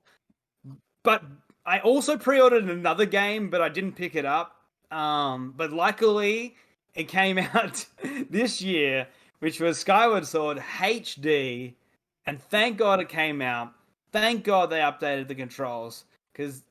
But I also pre-ordered another game, but I didn't pick it up. But luckily, it came out this year, which was Skyward Sword HD. And thank God it came out. Thank God they updated the controls. Because,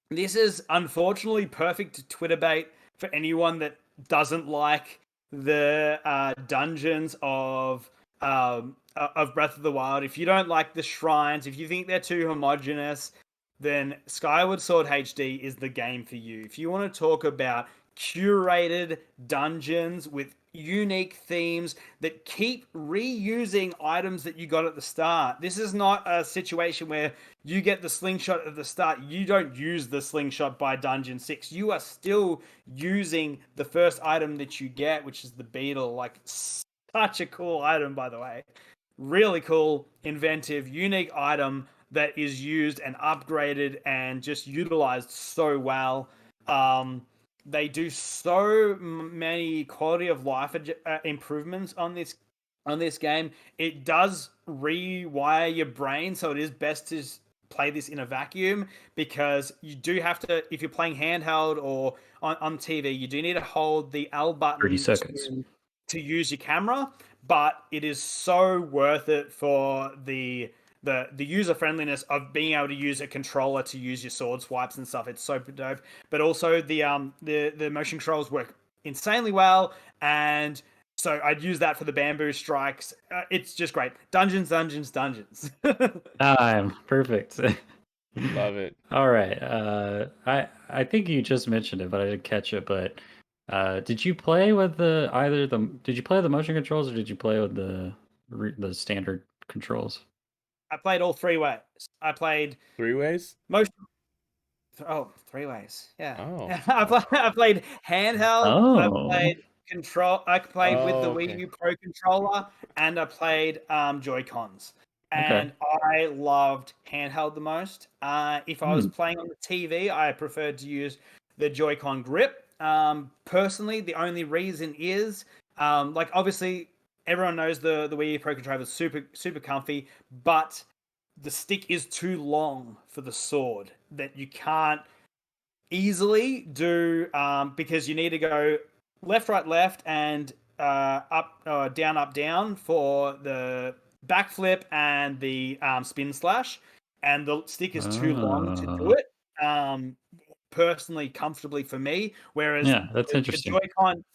this is unfortunately perfect Twitter bait for anyone that doesn't like the dungeons of Breath of the Wild. If you don't like the shrines, if you think they're too homogenous, then Skyward Sword HD is the game for you. If you want to talk about curated dungeons with unique themes that keep reusing items that you got at the start. This is not a situation where you get the slingshot at the start. You don't use the slingshot by Dungeon 6. You are still using the first item that you get, which is the beetle. Like, such a cool item, by the way. Really cool, inventive, unique item that is used and upgraded and just utilized so well. They do so many quality of life improvements on this game. It does rewire your brain, so it is best to play this in a vacuum, because you do have to, if you're playing handheld or on TV, you do need to hold the L button 30 seconds to use your camera, but it is so worth it for the user friendliness of being able to use a controller to use your sword swipes and stuff. It's so dope. But also the motion controls work insanely well, and so I'd use that for the bamboo strikes. It's just great. Dungeons. Perfect. Love it. All right. I think you just mentioned it, but I didn't catch it. But did you play with did you play the motion controls, or did you play with the standard controls? I played all three ways. I played 3 ways? motion. Oh, 3 ways. Yeah. Oh. I played handheld. Oh. I played control. I played with the okay. Wii U Pro controller, and I played Joy-Cons. And Okay. I loved handheld the most. If I was playing on the TV, I preferred to use the Joy-Con grip. Personally, the only reason is, like, obviously, everyone knows the Wii U Pro controller is super comfy, but the stick is too long for the sword, that you can't easily do, because you need to go left, right, left, and up, down for the backflip and the spin slash, and the stick is too long to do it. Personally, comfortably for me, whereas Yeah, that's interesting.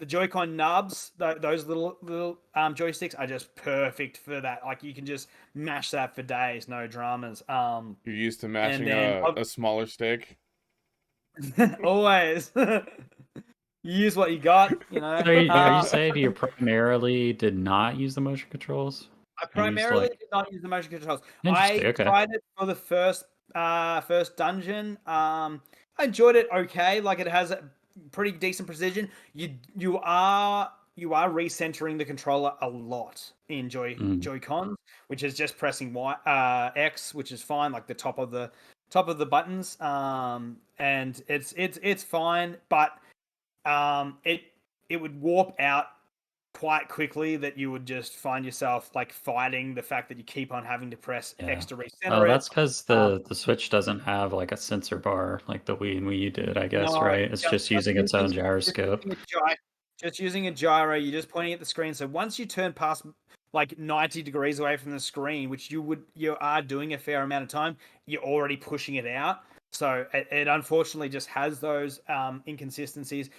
the Joy-Con nubs, those little joysticks are just perfect for that. Like, you can just mash that for days, no dramas. You're used to mashing then a smaller stick. always you use what you got, you know. Are you saying you primarily did not use the motion controls? I primarily did not use the motion controls. Interesting, I okay. tried it for the first dungeon. I enjoyed it okay. Like, it has a pretty decent precision. You are recentering the controller a lot in Joy-Cons, which is just pressing X, which is fine, like the top of the buttons. And it's fine, but it would warp out quite quickly, that you would just find yourself like fighting the fact that you keep on having to press X to recenter it. That's because the Switch doesn't have like a sensor bar like the Wii and Wii U did, I guess, right? It's just using its own gyroscope. Just using a gyro, you're just pointing at the screen. So once you turn past like 90 degrees away from the screen, which you are doing a fair amount of time, you're already pushing it out. So it unfortunately just has those inconsistencies.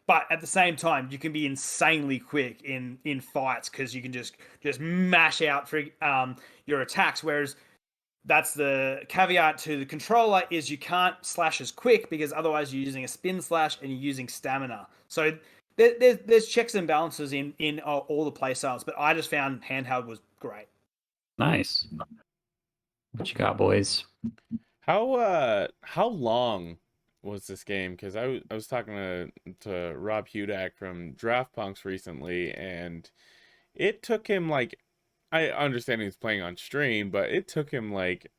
But at the same time, you can be insanely quick in fights, because you can just mash out for your attacks. Whereas that's the caveat to the controller, is you can't slash as quick, because otherwise you're using a spin slash and you're using stamina. So there's checks and balances in all the play styles. But I just found handheld was great. Nice. What you got, boys? How long was this game? Because I was talking to Rob Hudak from Draft Punks recently, and it took him, like, I understand he's playing on stream, but it took him like,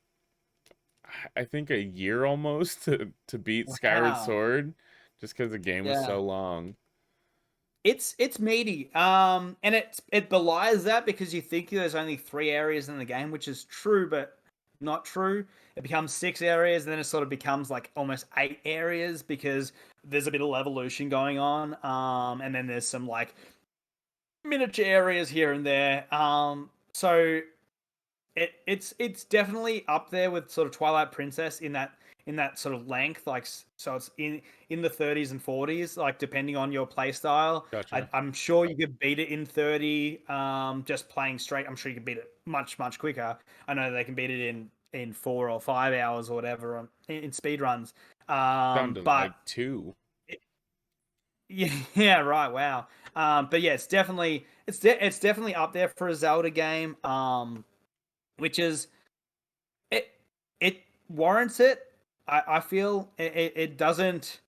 I think, a year almost to beat Skyward Sword, just because the game was so long. It's meaty, and it belies that, because you think there's only 3 areas in the game, which is true, but not true. It becomes 6 areas, and then it sort of becomes like almost 8 areas, because there's a bit of evolution going on, and then there's some like miniature areas here and there. So it's definitely up there with sort of Twilight Princess in that sort of length. Like, so it's in the 30s and 40s, like, depending on your play style. Gotcha. I'm sure you could beat it in 30. Just playing straight, I'm sure you could beat it much quicker. I know they can beat it in 4 or 5 hours or whatever in speed runs. Down to But like 2. Yeah, right. Wow. But yeah, it's definitely it's definitely up there for a Zelda game. Which is it it warrants it. I feel it doesn't.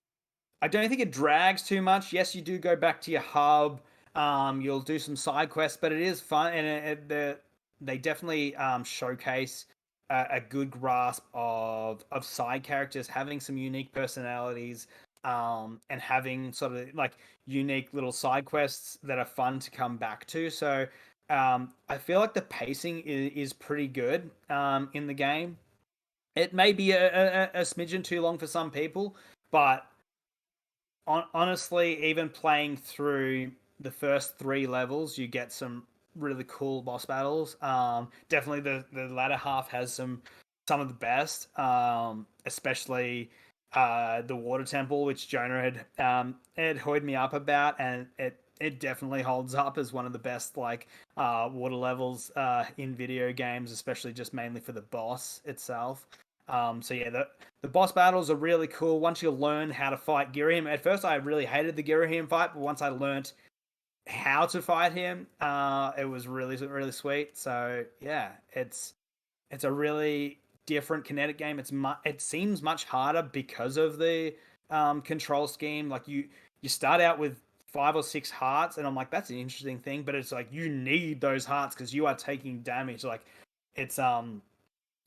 I don't think it drags too much. Yes, you do go back to your hub. You'll do some side quests, but it is fun, and they definitely showcase a good grasp of side characters having some unique personalities, and having sort of like unique little side quests that are fun to come back to. So I feel like the pacing is pretty good in the game. It may be a smidgen too long for some people, but honestly, even playing through the first 3 levels, you get some really cool boss battles. Definitely the latter half has some of the best, especially the water temple, which Jonah had hoyed me up about, and it definitely holds up as one of the best like water levels in video games, especially just mainly for the boss itself. So yeah, the boss battles are really cool once you learn how to fight Girahim. At first, I really hated the Girahim fight, but once I learned how to fight him, it was really sweet. So yeah, it's a really different kinetic game. It seems much harder because of the control scheme. Like you start out with 5 or 6 hearts, and I'm like, that's an interesting thing, but it's like you need those hearts because you are taking damage. Like it's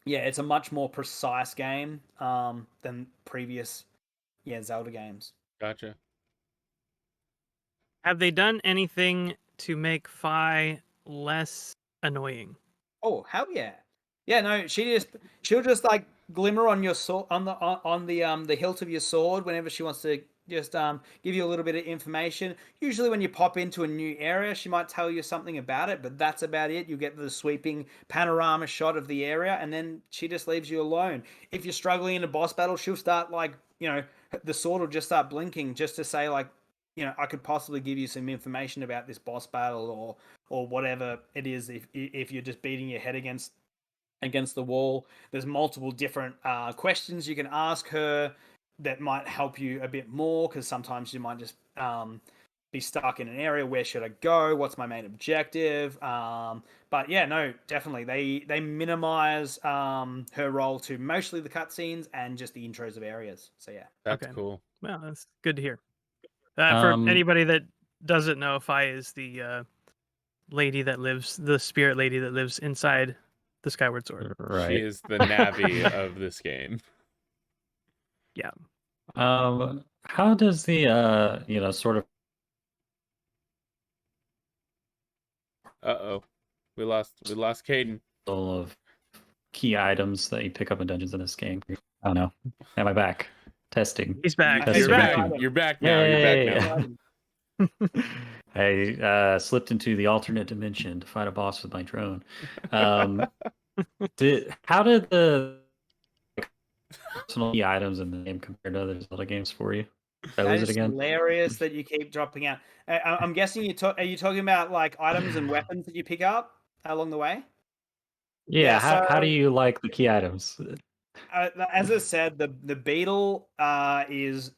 yeah, it's a much more precise game than previous Zelda games. Gotcha. Have they done anything to make Fi less annoying? Oh, hell yeah. Yeah, no, she'll just like glimmer on your sword on the hilt of your sword whenever she wants to just give you a little bit of information. Usually when you pop into a new area, she might tell you something about it, but that's about it. You get the sweeping panorama shot of the area, and then she just leaves you alone. If you're struggling in a boss battle, she'll start like, the sword will just start blinking just to say like, I could possibly give you some information about this boss battle or whatever it is. If you're just beating your head against the wall, there's multiple different questions you can ask her that might help you a bit more, because sometimes you might just be stuck in an area. Where should I go? What's my main objective? But yeah, no, definitely they minimize her role to mostly the cutscenes and just the intros of areas. So yeah, That's Okay. cool. Well, that's good to hear. For anybody that doesn't know, Fi is the the spirit lady that lives inside the Skyward Sword. Right. She is the Navi of this game. Yeah. How does the sort of Uh-oh. We lost Kaedhen. of key items that you pick up in dungeons in this game? I don't know. Am I back? Testing. He's back. That's He's You're back. back. You're back now. You're back Yay. now. I slipped into the alternate dimension to fight a boss with my drone. How did the personal key items in the game compare to other Zelda games for you? Did I that lose is it again? hilarious that you keep dropping out. I'm guessing are you talking about like items and weapons that you pick up along the way? Yeah, how so do you like the key items? as I said, the beetle is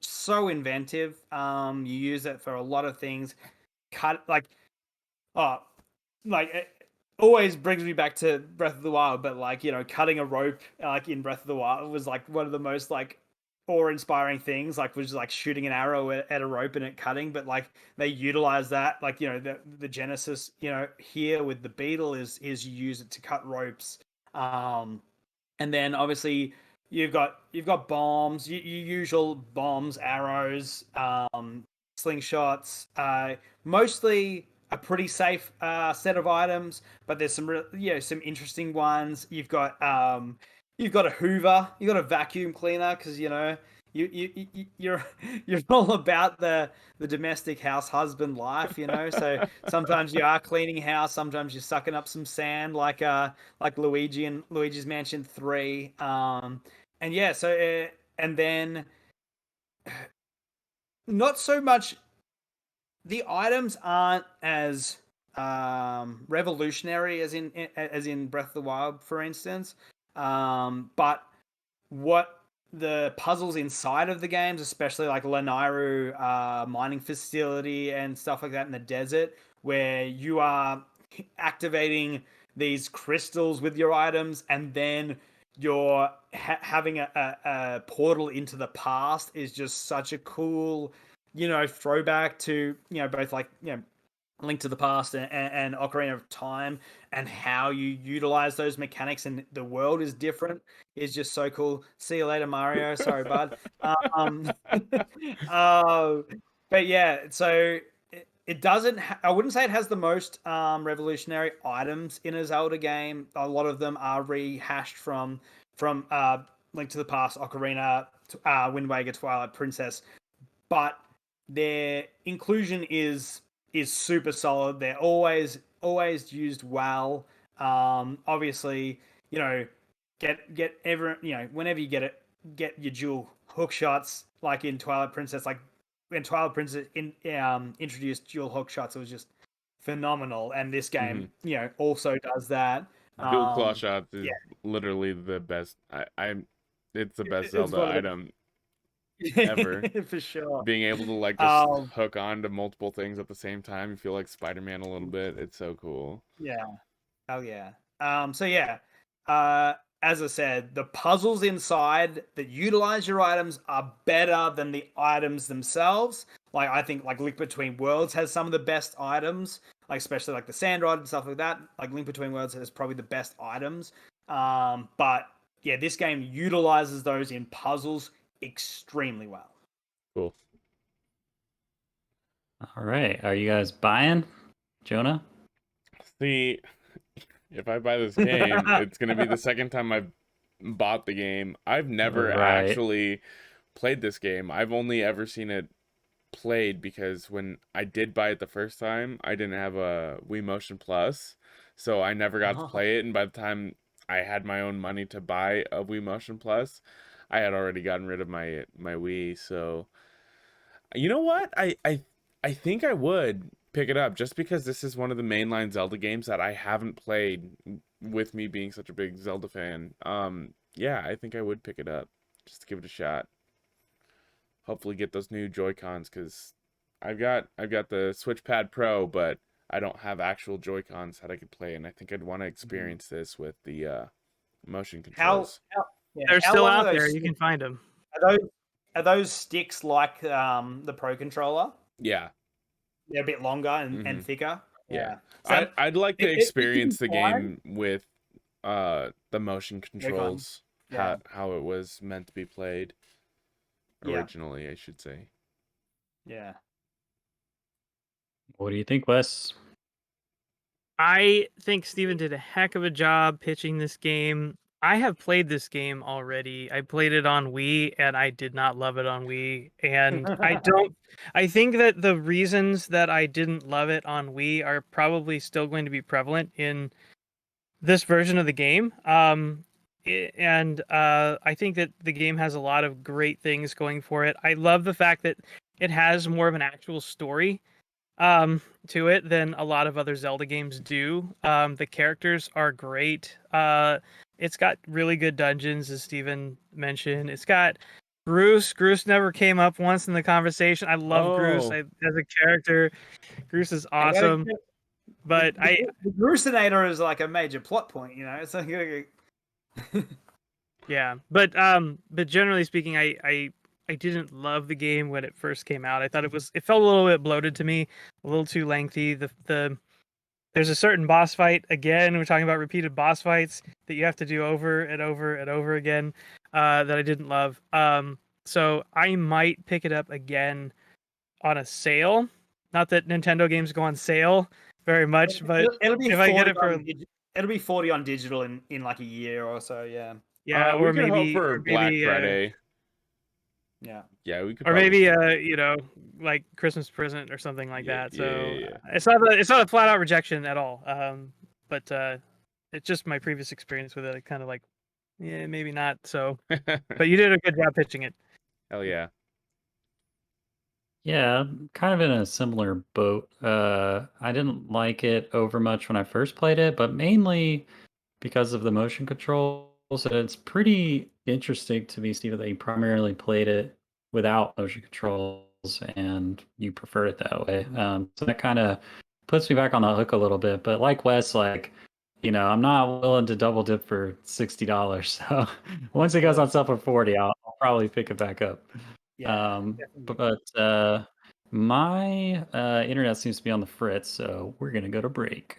so inventive. You use it for a lot of things. Cut oh, it always brings me back to Breath of the Wild. But like cutting a rope like in Breath of the Wild was like one of the most like awe-inspiring things. Like was like shooting an arrow at a rope and it cutting. But like they utilize that. Like the Genesis here with the beetle is you use it to cut ropes. And then obviously you've got bombs, your usual bombs, arrows, slingshots. Mostly a pretty safe set of items, but there's some interesting ones. You've got a Hoover, you've got a vacuum cleaner, because you're you're all about the domestic house husband life, So sometimes you are cleaning house, sometimes you're sucking up some sand, like Luigi and Luigi's Mansion 3. And yeah, so and then not so much. The items aren't as revolutionary as in Breath of the Wild, for instance. But what the puzzles inside of the games, especially like Lanairu mining facility and stuff like that in the desert, where you are activating these crystals with your items, and then you're having a portal into the past, is just such a cool, throwback to, both like, Link to the Past and Ocarina of Time, and how you utilize those mechanics, and the world is different, is just so cool. See you later, Mario. Sorry, bud. But yeah, so it doesn't. I wouldn't say it has the most revolutionary items in a Zelda game. A lot of them are rehashed from Link to the Past, Ocarina, Wind Waker, Twilight Princess, but their inclusion is super solid. They're always used well. Obviously, get everyone, whenever you get your dual hook shots, like in Twilight Princess. Like when Twilight Princess introduced dual hook shots, it was just phenomenal. And this game, also does that. Dual claw shots is literally the best. It's the best Zelda item ever. For sure. Being able to like just hook on to multiple things at the same time, you feel like Spider-Man a little bit. It's so cool. Yeah. Oh yeah. So yeah. As I said, the puzzles inside that utilize your items are better than the items themselves. Like I think like Link Between Worlds has some of the best items, like especially like the Sand Rod and stuff like that. Like Link Between Worlds has probably the best items. But yeah, this game utilizes those in puzzles extremely well. Cool. All right. Are you guys buying, Jonah? See, if I buy this game, it's going to be the second time I've bought the game. I've never actually played this game. I've only ever seen it played because when I did buy it the first time, I didn't have a Wii Motion Plus, so I never got to play it. And by the time I had my own money to buy a Wii Motion Plus, I had already gotten rid of my Wii. So, you know what? I think I would pick it up just because this is one of the mainline Zelda games that I haven't played, with me being such a big Zelda fan. Yeah, I think I would pick it up just to give it a shot. Hopefully get those new Joy-Cons, because I've got the Switch Pad Pro, but I don't have actual Joy-Cons that I could play, and I think I'd want to experience this with the motion controls. They're still out there. You can find them. Are those sticks like the Pro Controller? Yeah. They're a bit longer and thicker. Yeah. So I'd like to experience the game with the motion controls, how it was meant to be played originally, I should say. Yeah. What do you think, Wes? I think Steven did a heck of a job pitching this game. I have played this game already. I played it on Wii, and I did not love it on Wii. And I think that the reasons that I didn't love it on Wii are probably still going to be prevalent in this version of the game. I think that the game has a lot of great things going for it. I love the fact that it has more of an actual story to it than a lot of other Zelda games do. The characters are great. It's got really good dungeons, as Steven mentioned. It's got Groose. Groose never came up once in the conversation. I love Groose as a character. Groose is awesome. But the Groosinator is like a major plot point, It's like yeah, but generally speaking, I didn't love the game when it first came out. I thought it felt a little bit bloated to me, a little too lengthy. There's a certain boss fight, again, we're talking about repeated boss fights that you have to do over and over and over again, that I didn't love. So I might pick it up again on a sale. Not that Nintendo games go on sale very much, but if I get it for... It'll be 40 on digital in like a year or so, yeah. Yeah, or maybe for Black Friday. Yeah, we could. Or maybe like Christmas present or something like that. So it's not a flat out rejection at all. But it's just my previous experience with it. I kind of like, maybe not. So, but you did a good job pitching it. Hell yeah. Yeah, kind of in a similar boat. I didn't like it over much when I first played it, but mainly because of the motion controls. It's pretty interesting to me, Steve, that you primarily played it without motion controls and you preferred it that way. So that kind of puts me back on the hook a little bit. But like Wes, like, I'm not willing to double dip for $60. So once it goes on sale for 40, I'll probably pick it back up. Yeah, but my internet seems to be on the fritz, so we're gonna go to break.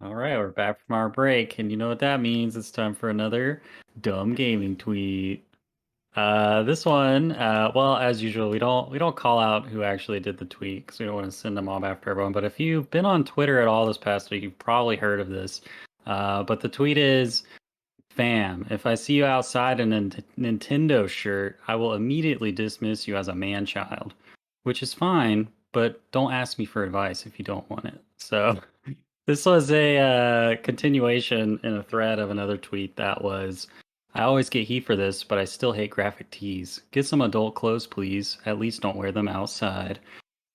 All right, we're back from our break, and you know what that means? It's time for another dumb gaming tweet. This one, well, as usual, we don't call out who actually did the tweet because we don't want to send them all after everyone. But if you've been on Twitter at all this past week, you've probably heard of this. But the tweet is, "Fam, if I see you outside in a Nintendo shirt, I will immediately dismiss you as a man-child," which is fine, but don't ask me for advice if you don't want it. So. This was a continuation in a thread of another tweet that was, "I always get heat for this, but I still hate graphic tees. Get some adult clothes, please. At least don't wear them outside."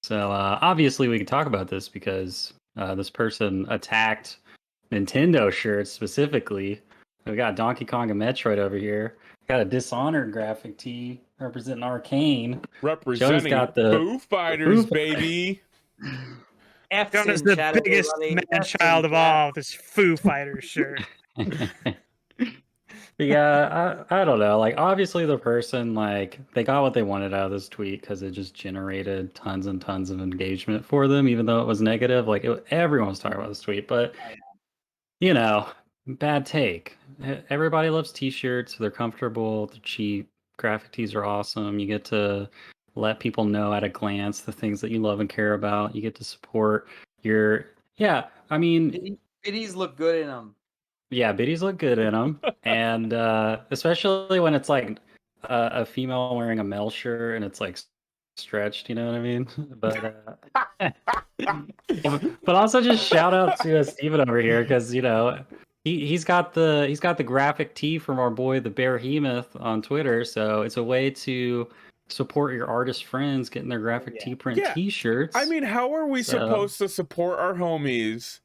So obviously we can talk about this because this person attacked Nintendo shirts specifically. We got Donkey Kong and Metroid over here. Got a Dishonored graphic tee representing Arcane. Representing got the Foo Fighters, baby. Jonas, the biggest man-child of all, this Foo Fighters shirt. Yeah, I don't know. Like, obviously, the person, like, they got what they wanted out of this tweet because it just generated tons and tons of engagement for them, even though it was negative. Like, everyone was talking about this tweet, but, bad take. Everybody loves t-shirts. They're comfortable. They're cheap. Graphic tees are awesome. You get to let people know at a glance the things that you love and care about. You get to support I mean, biddies look good in them. Yeah, biddies look good in them, and especially when it's like a female wearing a male shirt and it's like stretched, you know what I mean? But but also just shout out to Steven over here because he's got the graphic tee from our boy the Bearhemoth on Twitter, so it's a way to support your artist friends getting their graphic tee print t-shirts. I mean, how are we supposed to support our homies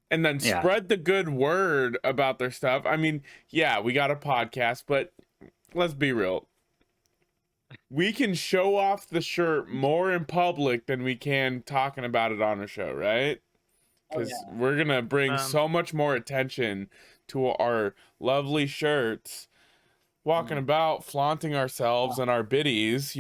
and then spread the good word about their stuff? I mean, yeah, we got a podcast, but let's be real. We can show off the shirt more in public than we can talking about it on a show, right? Because we're going to bring so much more attention to our lovely shirts, walking about, flaunting ourselves and our biddies,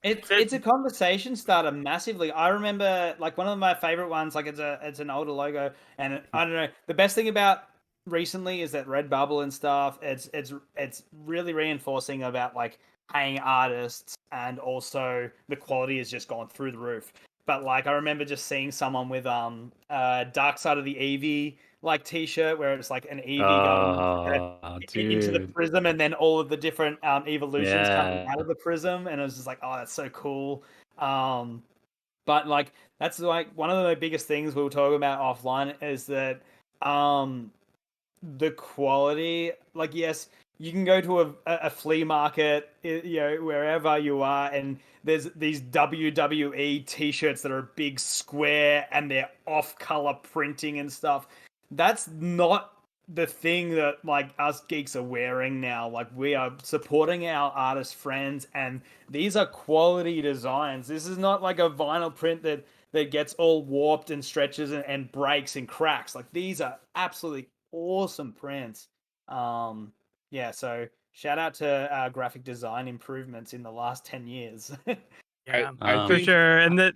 It's a conversation starter massively. I remember like one of my favorite ones, like it's an older logo, and I don't know. The best thing about recently is that Redbubble and stuff. It's really reinforcing about like paying artists, and also the quality has just gone through the roof. But like I remember just seeing someone with Dark Side of the Eevee like t-shirt where it's like an Eevee going into the prism, and then all of the different evolutions coming out of the prism, and it was just like, oh, that's so cool. But like that's like one of the biggest things we were talking about offline is that the quality, like, yes, you can go to a flea market, wherever you are, and there's these WWE t-shirts that are big square and they're off-color printing and stuff. That's not the thing that like us geeks are wearing now. Like, we are supporting our artist friends, and these are quality designs. This is not like a vinyl print that gets all warped and stretches and breaks and cracks. Like, these are absolutely awesome prints. So shout out to graphic design improvements in the last 10 years. For sure. And that.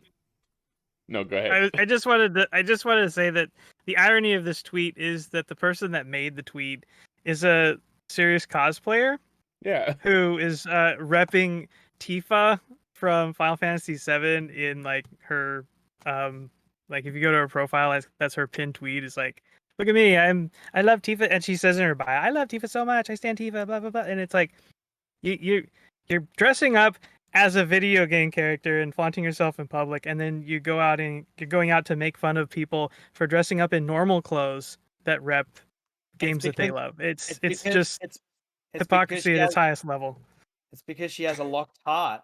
No, go ahead. I just wanted to say that the irony of this tweet is that the person that made the tweet is a serious cosplayer. Yeah. Who is repping Tifa from Final Fantasy VII in like her like if you go to her profile, that's her pinned tweet. Is like, look at me, I love Tifa, and she says in her bio, I love Tifa so much, I stand Tifa, blah blah blah. And it's like you're dressing up as a video game character and flaunting yourself in public, and then you're going out to make fun of people for dressing up in normal clothes that rep games that they love. It's just hypocrisy at its highest level. It's because she has a locked heart.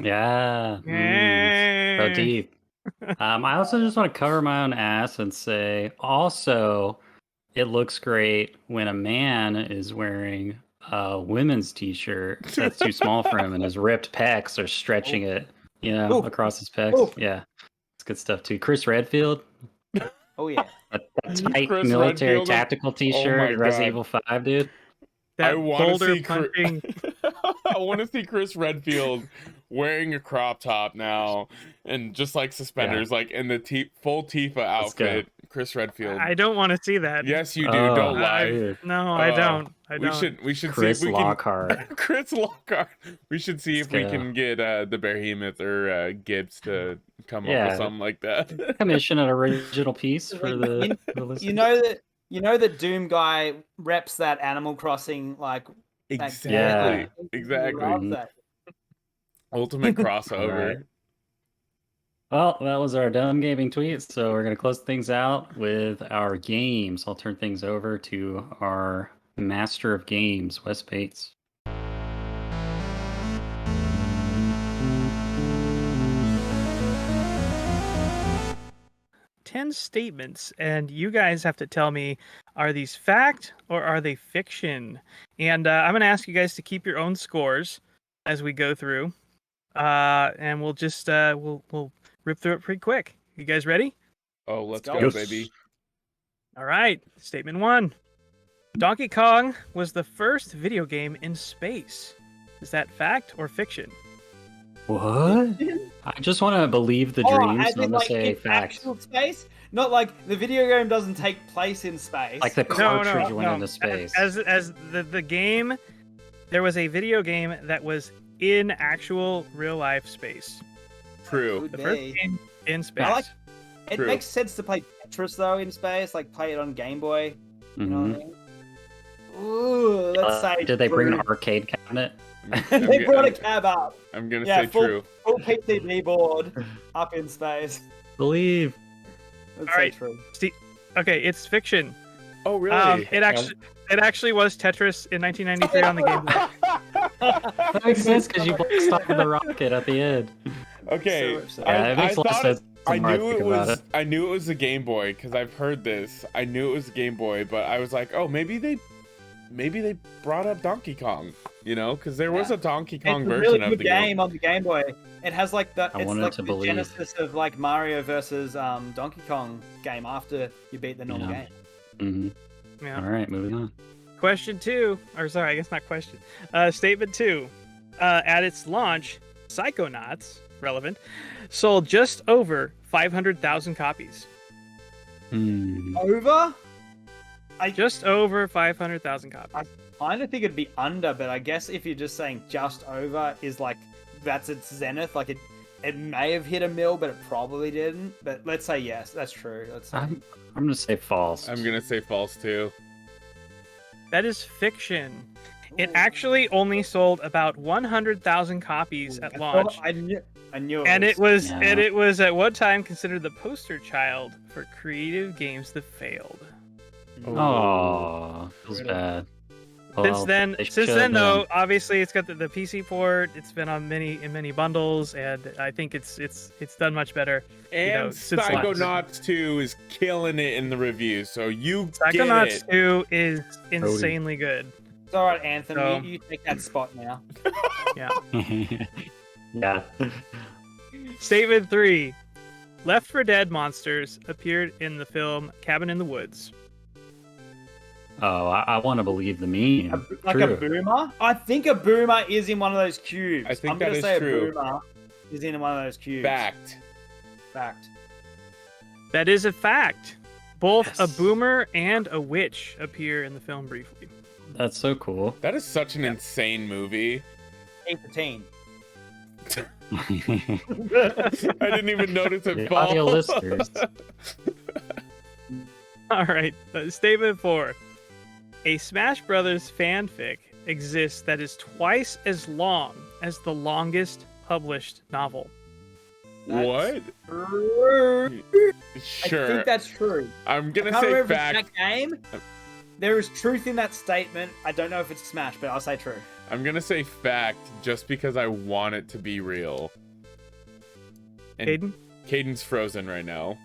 Yeah. So deep. I also just want to cover my own ass and say, also, it looks great when a man is wearing a women's t-shirt that's too small for him and his ripped pecs are stretching it, across his pecs. Yeah, it's good stuff too. Chris Redfield, Oh yeah. a tight Chris military Redfield. tactical my t-shirt, Resident God. Evil 5, dude. That want to boulder see punching. I want to see Chris Redfield wearing a crop top now and just like suspenders, like in the full Tifa Let's go. outfit. Chris Redfield. I don't want to see that. Yes, you do. Don't lie. dude. No, I don't. I We don't. should Chris see if we Lockhart. can. Chris Lockhart. We should see if we go. can get the Behemoth or Gibbs to come up Yeah. with something like that. Commission an original piece for the listeners. You know that Doom guy reps that Animal Crossing like Exactly. Yeah. Exactly. loves that. Ultimate crossover. Alright. Well, that was our dumb gaming tweet, so we're going to close things out with our games. I'll turn things over to our master of games, Wes Bates. 10 statements, and you guys have to tell me, are these fact or are they fiction? And I'm going to ask you guys to keep your own scores as we go through. And we'll just we'll rip through it pretty quick. You guys ready? Oh, let's go. go, Yes. baby. All right. Statement 1. Donkey Kong was the first video game in space. Is that fact or fiction? What? I just want to believe the dreams, as and I'm in, going to say in fact. actual space? Not like the video game doesn't take place in space. Like the No, cartridge went into space. As the game, there was a video game that was in actual real life space. True. Could The first be. game in space. I like it. True. Makes sense to play Tetris though in space, like play it on Game Boy. You know what I mean? Ooh, let's say. Did they bring an true. arcade cabinet? They brought a cab up. I'm gonna Yeah, say true. Full PCB board up in space. Believe. Let's All say right. true. Okay, it's fiction. Oh, really? It actually was Tetris in 1993 on the Game Boy. That makes sense because you blast off of the rocket at the end. Okay. So- Yeah, it makes a lot of sense. I the more knew think it about was. I knew it was a Game Boy because I've heard this. I knew it was a Game Boy, but I was like, oh, maybe they brought up Donkey Kong. You know, because there was a Donkey Kong It's a version really of good the game on the Game Boy. It has like the I it's wanted like to the believe. genesis of like Mario versus Donkey Kong game after you beat the normal Yeah. game. Yeah. All right, moving on. Question 2, or sorry, I guess not question. Statement 2. At its launch, Psychonauts, relevant, sold just over 500,000 copies. Over? Just over 500,000 copies. I kind of think it'd be under, but I guess if you're just saying just over is like that's its zenith. Like it may have hit a mil, but it probably didn't. But let's say yes, that's true. Let's say. I'm gonna say false. I'm gonna say false too. That is fiction. It actually only sold about 100,000 copies at launch. I knew it. And it was Yeah. and it was at one time considered the poster child for creative games that failed. Oh, feels bad. Since Well, then, they should've though, been. obviously it's got the PC port. It's been on many bundles, and I think it's done much better. And since launch. Psychonauts 2 is killing it in the reviews, so you get Psychonauts it. 2 is insanely good. It's all right, Anthony. So- You take that spot now. Yeah. Yeah. Statement 3: Left 4 Dead monsters appeared in the film Cabin in the Woods. Oh, I want to believe the meme. Like True. a boomer? I think a boomer is in one of those cubes. I think I'm that gonna is say true. a boomer is in one of those cubes. Fact. Fact. That is a fact. Both a Yes. boomer and a witch appear in the film briefly. That's so cool. That is such an insane movie. 8 to 10. I didn't even notice it The fall. audio listeners. All right. Statement 4: A Smash Brothers fanfic exists that is twice as long as the longest published novel. What? True. I Sure. think that's true. I'm I gonna can't say remember fact. that game. there is truth in that statement. I don't know if it's Smash, but I'll say true. I'm gonna say fact just because I want it to be real. And Kaedhen? Kaden's frozen right now.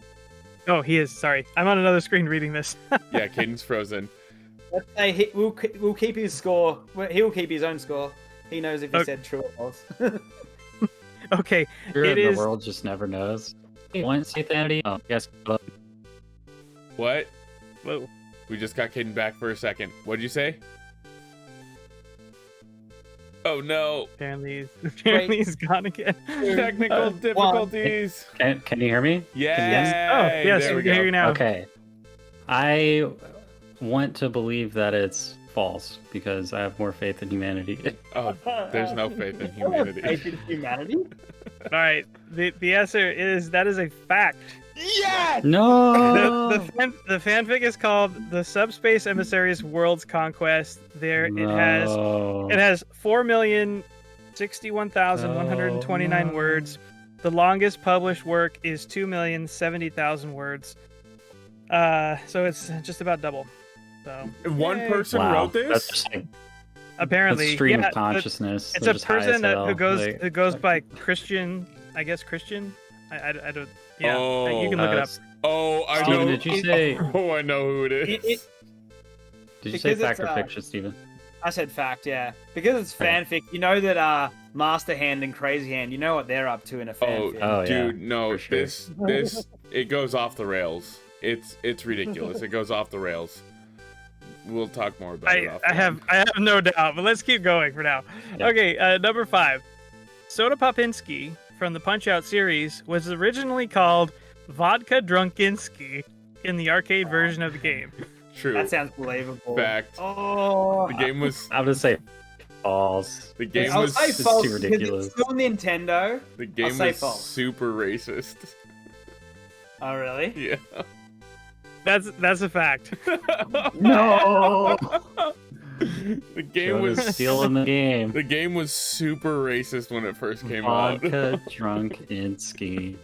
Oh, he is. Sorry, I'm on another screen reading this. Yeah, Kaden's frozen. Let's say we'll keep his score. He will keep his own score. He knows if he said true or false. Okay, Sure, it the is. world just never knows. One Insanity. Oh, yes. What? Whoa. We just got Kaden back for a second. What'd you say? Oh no! Apparently he's gone again. Technical difficulties. Can you hear me? Yeah. Oh, yes, there we we can hear go. you now. Okay. I want to believe that it's false because I have more faith in humanity. Oh, there's no faith in humanity. Faith in humanity? All right, the answer is that is a fact. Yes! No. The fanfic is called "The Subspace Emissaries World's Conquest." There, it has 4,061,129 words. The longest published work is 2,070,000 words. So it's just about double. So One person Wow. wrote this? That's just like apparently, a stream yeah, of consciousness. it's They're a just high as person hell. who Like, goes by Christian. I guess Christian. I don't. Yeah, Oh, you can look it up. Oh, I Steven, know. did you say? Oh, I know who it is. Did you say because fact it's, or fiction, Steven? I said fact, yeah. Because it's Okay. fanfic, you know that Master Hand and Crazy Hand, you know what they're up to in a fanfic. Oh, yeah, dude, no, for sure. this it goes off the rails. It's ridiculous. It goes off the rails. We'll talk more about it. I have no doubt, but let's keep going for now. Yeah. Okay, number 5. Soda Popinski from the Punch-Out series was originally called Vodka Drunkinski in the arcade version of the game. True. That sounds believable. Fact. Oh, The game was I'm gonna say false. the game I'll was say it's false too because ridiculous. it's still Nintendo. the game say was false. super racist. Oh, really? Yeah. That's a fact. No. The game Joe was is stealing the game. The game was super racist when it first came out. Vodka Drunkinski.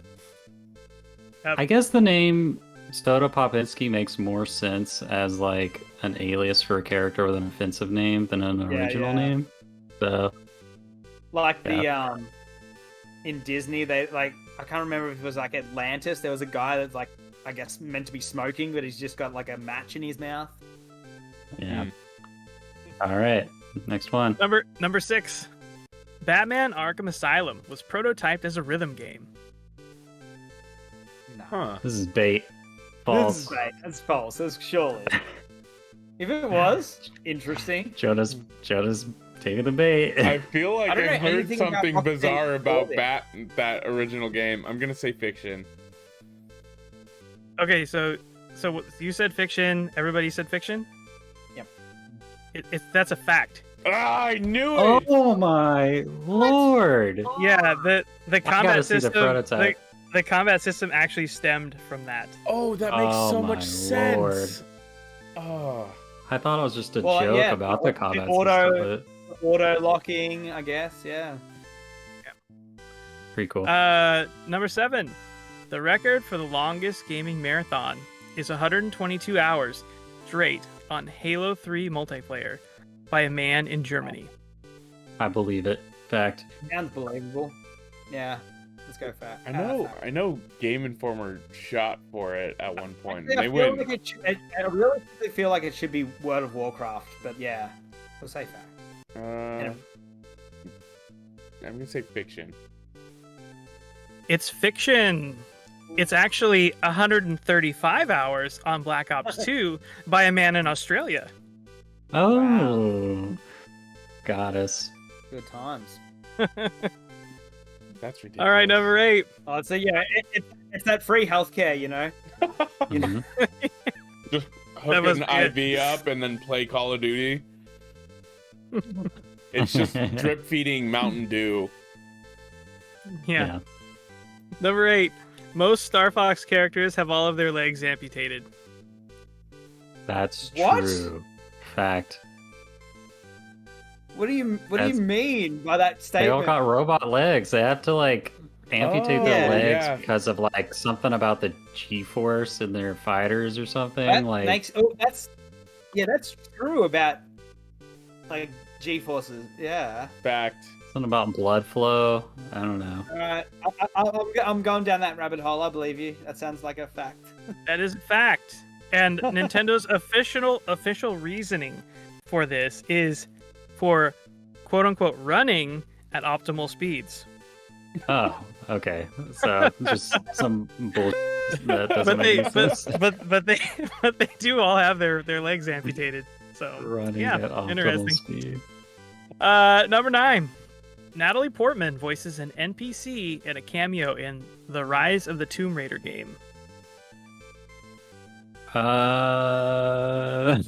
Yep. I guess the name Soda Popinski makes more sense as like an alias for a character with an offensive name than an original yeah. name. So Like the in Disney, they like I can't remember if it was like Atlantis. There was a guy that's like I guess meant to be smoking, but he's just got like a match in his mouth. yeah. Mm. All right. Next one. Number 6. Batman Arkham Asylum was prototyped as a rhythm game. No. Huh. This is bait. False. This is fake. That's false. That's surely. If it was interesting, Jonas taking the bait. I feel like I don't I know heard anything about something Rocket bizarre League about before that original game. I'm gonna say fiction. Okay, so you said fiction. Everybody said fiction. Yep. That's a fact. Ah, I knew it. Oh my lord! Yeah, the gotta combat see the system. prototype. The combat system actually stemmed from that. Oh, that makes Oh so my much sense. lord. Oh, I thought it was just a Well, joke yeah, about the combat auto- system, auto locking, I guess. Yeah. but pretty cool. Number 7. The record for the longest gaming marathon is 122 hours straight on Halo 3 multiplayer by a man in Germany. I believe it. Fact. Sounds believable. Yeah. Let's go fact. I know Game Informer shot for it at one point. I They feel win. like I really feel like it should be World of Warcraft, but yeah, we'll say fact. I'm gonna say fiction. It's fiction. It's actually 135 hours on Black Ops 2 by a man in Australia. Oh, got us. Good times. That's ridiculous. All right, number 8. Oh, so yeah, it's that free healthcare, you know. You know? Mhm. Just hook That was an good. IV up and then play Call of Duty. It's just drip feeding Mountain Dew. Yeah. Number 8. Most Star Fox characters have all of their legs amputated. That's What? true. Fact. What do you That's- mean by that They all statement? got robot legs. They have to like amputate their Oh, legs yeah. because of like something about the G-force in their fighters or something. That like makes Yeah, that's true about like G-forces. Yeah. Fact. Something about blood flow. I don't know. All right, I'm going down that rabbit hole. I believe you. That sounds like a fact. That is a fact. And Nintendo's official reasoning for this is for quote unquote running at optimal speeds. Oh, okay. So just some bullshit that doesn't make any sense. But they do all have their legs amputated. So Running yeah, at optimal interesting. speed. Number 9. Natalie Portman voices an NPC and a cameo in the Rise of the Tomb Raider game. I'm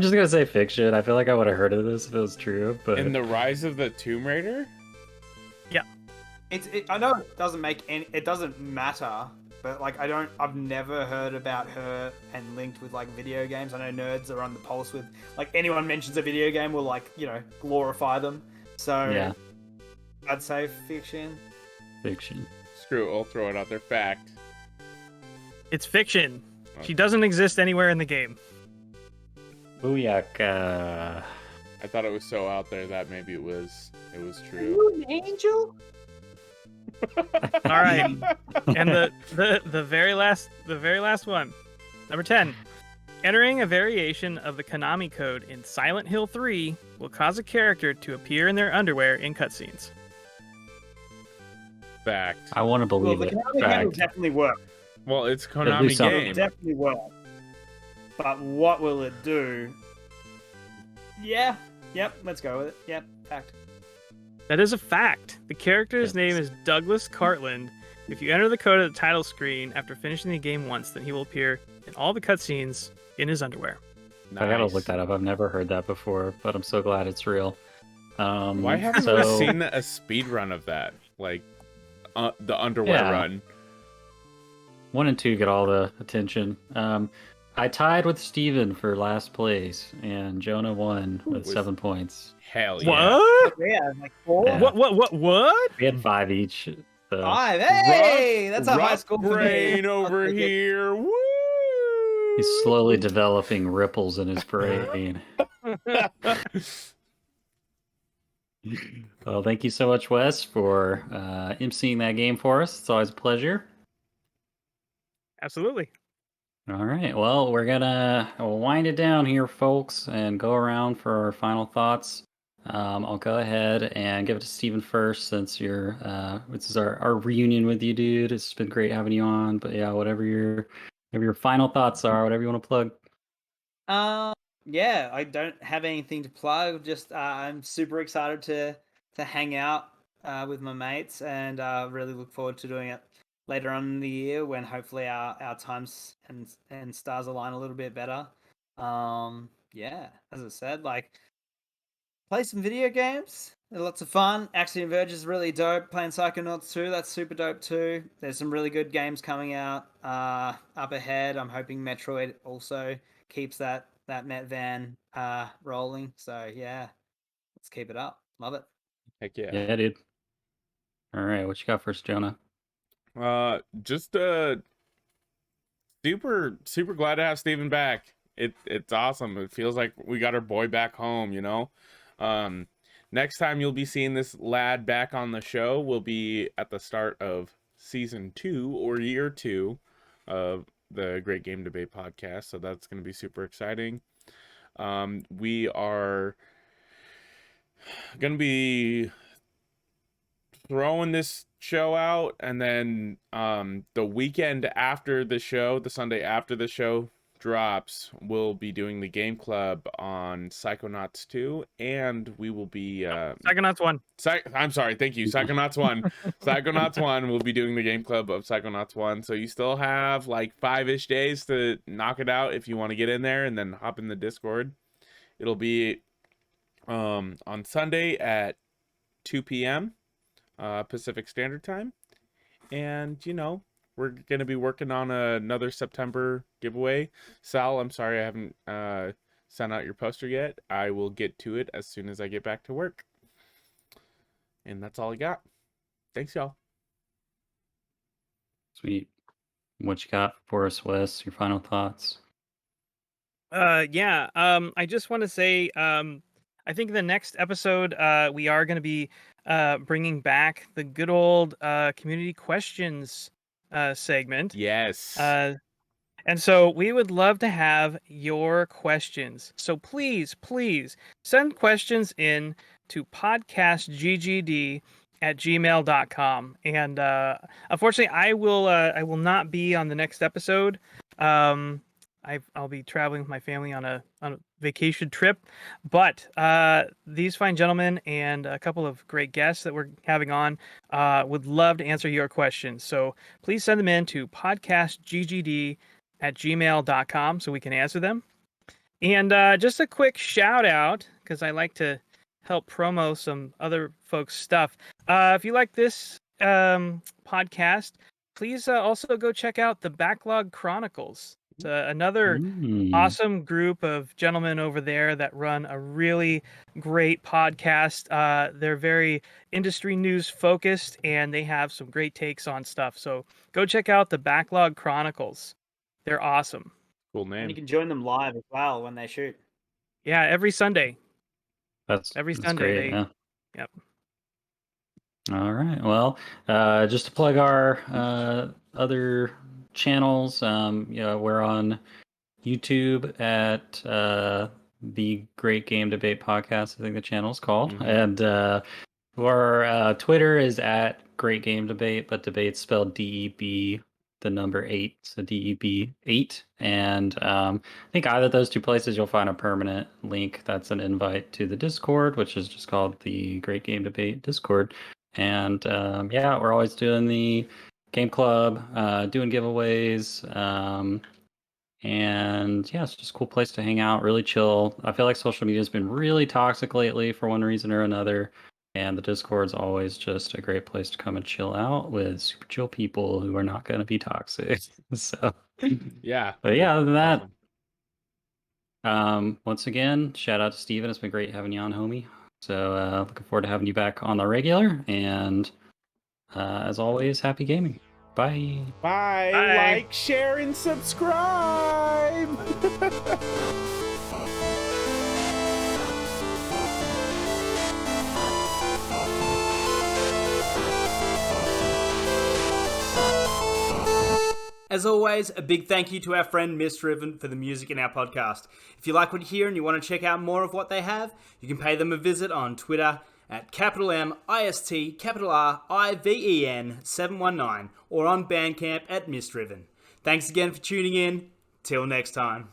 just gonna say fiction. I feel like I would have heard of this if it was true, but In the Rise of the Tomb Raider? I know it doesn't it doesn't matter, but like I've never heard about her and linked with like video games. I know nerds are on the pulse with like anyone mentions a video game will like, glorify them. So yeah, I'd say fiction. fiction. Screw it, I'll throw it out there. Fact. It's fiction. She doesn't exist anywhere in the game. Booyaka. I thought it was so out there that maybe it was Are true. you an angel? All right. And the very last one. Number 10. Entering a variation of the Konami code in Silent Hill 3 will cause a character to appear in their underwear in cutscenes. Fact. I want to Well, believe the it. Konami game will Fact. definitely work. Well, it's It'll do Konami something. game. Definitely work. But what will it do? Yeah. Yep. Let's go with it. Yep. Fact. That is a fact. The character's Yes. name is Douglas Cartland. If you enter the code at the title screen after finishing the game once, then he will appear in all the cutscenes in his underwear. I gotta Nice. look that up. I've never heard that before, but I'm so glad it's real. Why haven't so, we seen a speed run of that? Like the underwear Yeah. run. 1 and 2 get all the attention. I tied with Steven for last place, and Jonah won with With- 7 points. Hell yeah. What? Yeah. Like 4. Yeah. What? We had 5 each. So. 5. Hey, Rough- that's a high rough score for me. brain I'll over take it. here. Woo! He's slowly developing ripples in his brain. Well, thank you so much, Wes, for emceeing that game for us. It's always a pleasure. Absolutely. All right. Well, we're gonna wind it down here, folks, and go around for our final thoughts. I'll go ahead and give it to Steven first, since this is our reunion with you, dude. It's been great having you on. But yeah, whatever your final thoughts are, whatever you want to plug. Yeah, I don't have anything to plug. Just I'm super excited to hang out with my mates, and really look forward to doing it later on in the year when hopefully our times and stars align a little bit better. Yeah, as I said, like play some video games. They're lots of fun. Axiom Verge is really dope. Playing Psychonauts 2, that's super dope too. There's some really good games coming out up ahead. I'm hoping Metroid also keeps that Met Van rolling. So yeah, let's keep it up. Love it. Heck yeah. Yeah, dude. All right, what you got first, Jonah? Just super glad to have Steven back. It's awesome. It feels like we got our boy back home, you know. Next time you'll be seeing this lad back on the show will be at the start of season 2 or year 2 of the Great Game Debate podcast. So that's going to be super exciting. We are going to be throwing this show out, and then the weekend after the show, the Sunday after the show drops, we'll be doing the game club on Psychonauts 2, and we will be Psychonauts 1. I'm sorry, thank you, Psychonauts 1. Psychonauts 1, we'll be doing the game club of Psychonauts 1, so you still have like 5-ish days to knock it out if you want to get in there and then hop in the Discord. It'll be on Sunday at 2 p.m. Pacific Standard Time, and you know, we're going to be working on another September giveaway. Sal, I'm sorry I haven't sent out your poster yet. I will get to it as soon as I get back to work. And that's all I got. Thanks, y'all. Sweet. What you got for us, Wes? Your final thoughts? I just want to say, I think the next episode, we are going to be bringing back the good old community questions segment. Yes. And so we would love to have your questions. So please send questions in to podcastggd@gmail.com. And unfortunately, I will not be on the next episode. I'll be traveling with my family on a vacation trip, but these fine gentlemen and a couple of great guests that we're having on would love to answer your questions. So please send them in to podcastggd@gmail.com so we can answer them. And just a quick shout out, because I like to help promo some other folks' stuff. If you like this podcast, please also go check out the Backlog Chronicles. It's another awesome group of gentlemen over there that run a really great podcast. They're very industry news focused, and they have some great takes on stuff. So go check out the Backlog Chronicles. They're awesome. Cool And name. you can join them live as well when they shoot. Yeah, every Sunday. That's Sunday. great, yeah. Yep. All right. Well, just to plug our other channels, we're on YouTube at the Great Game Debate Podcast, I think the channel's called. And our Twitter is at Great Game Debate, but debate's spelled DEB, the number 8, so DEB 8. And I think either of those two places you'll find a permanent link that's an invite to the Discord, which is just called the Great Game Debate Discord. And we're always doing the game club, doing giveaways, and yeah, it's just a cool place to hang out, really chill. I feel like social media has been really toxic lately for one reason or another, and the Discord's always just a great place to come and chill out with super chill people who are not going to be toxic. So yeah, but yeah, other than that, once again, shout out to Steven. It's been great having you on, homie. So looking forward to having you back on the regular, and as always, happy gaming. Bye. Bye. Like, share, and subscribe. As always, a big thank you to our friend Misdriven for the music in our podcast. If you like what you hear and you want to check out more of what they have, you can pay them a visit on Twitter at MISTRIVEN719 or on Bandcamp at Misdriven. Thanks again for tuning in. Till next time.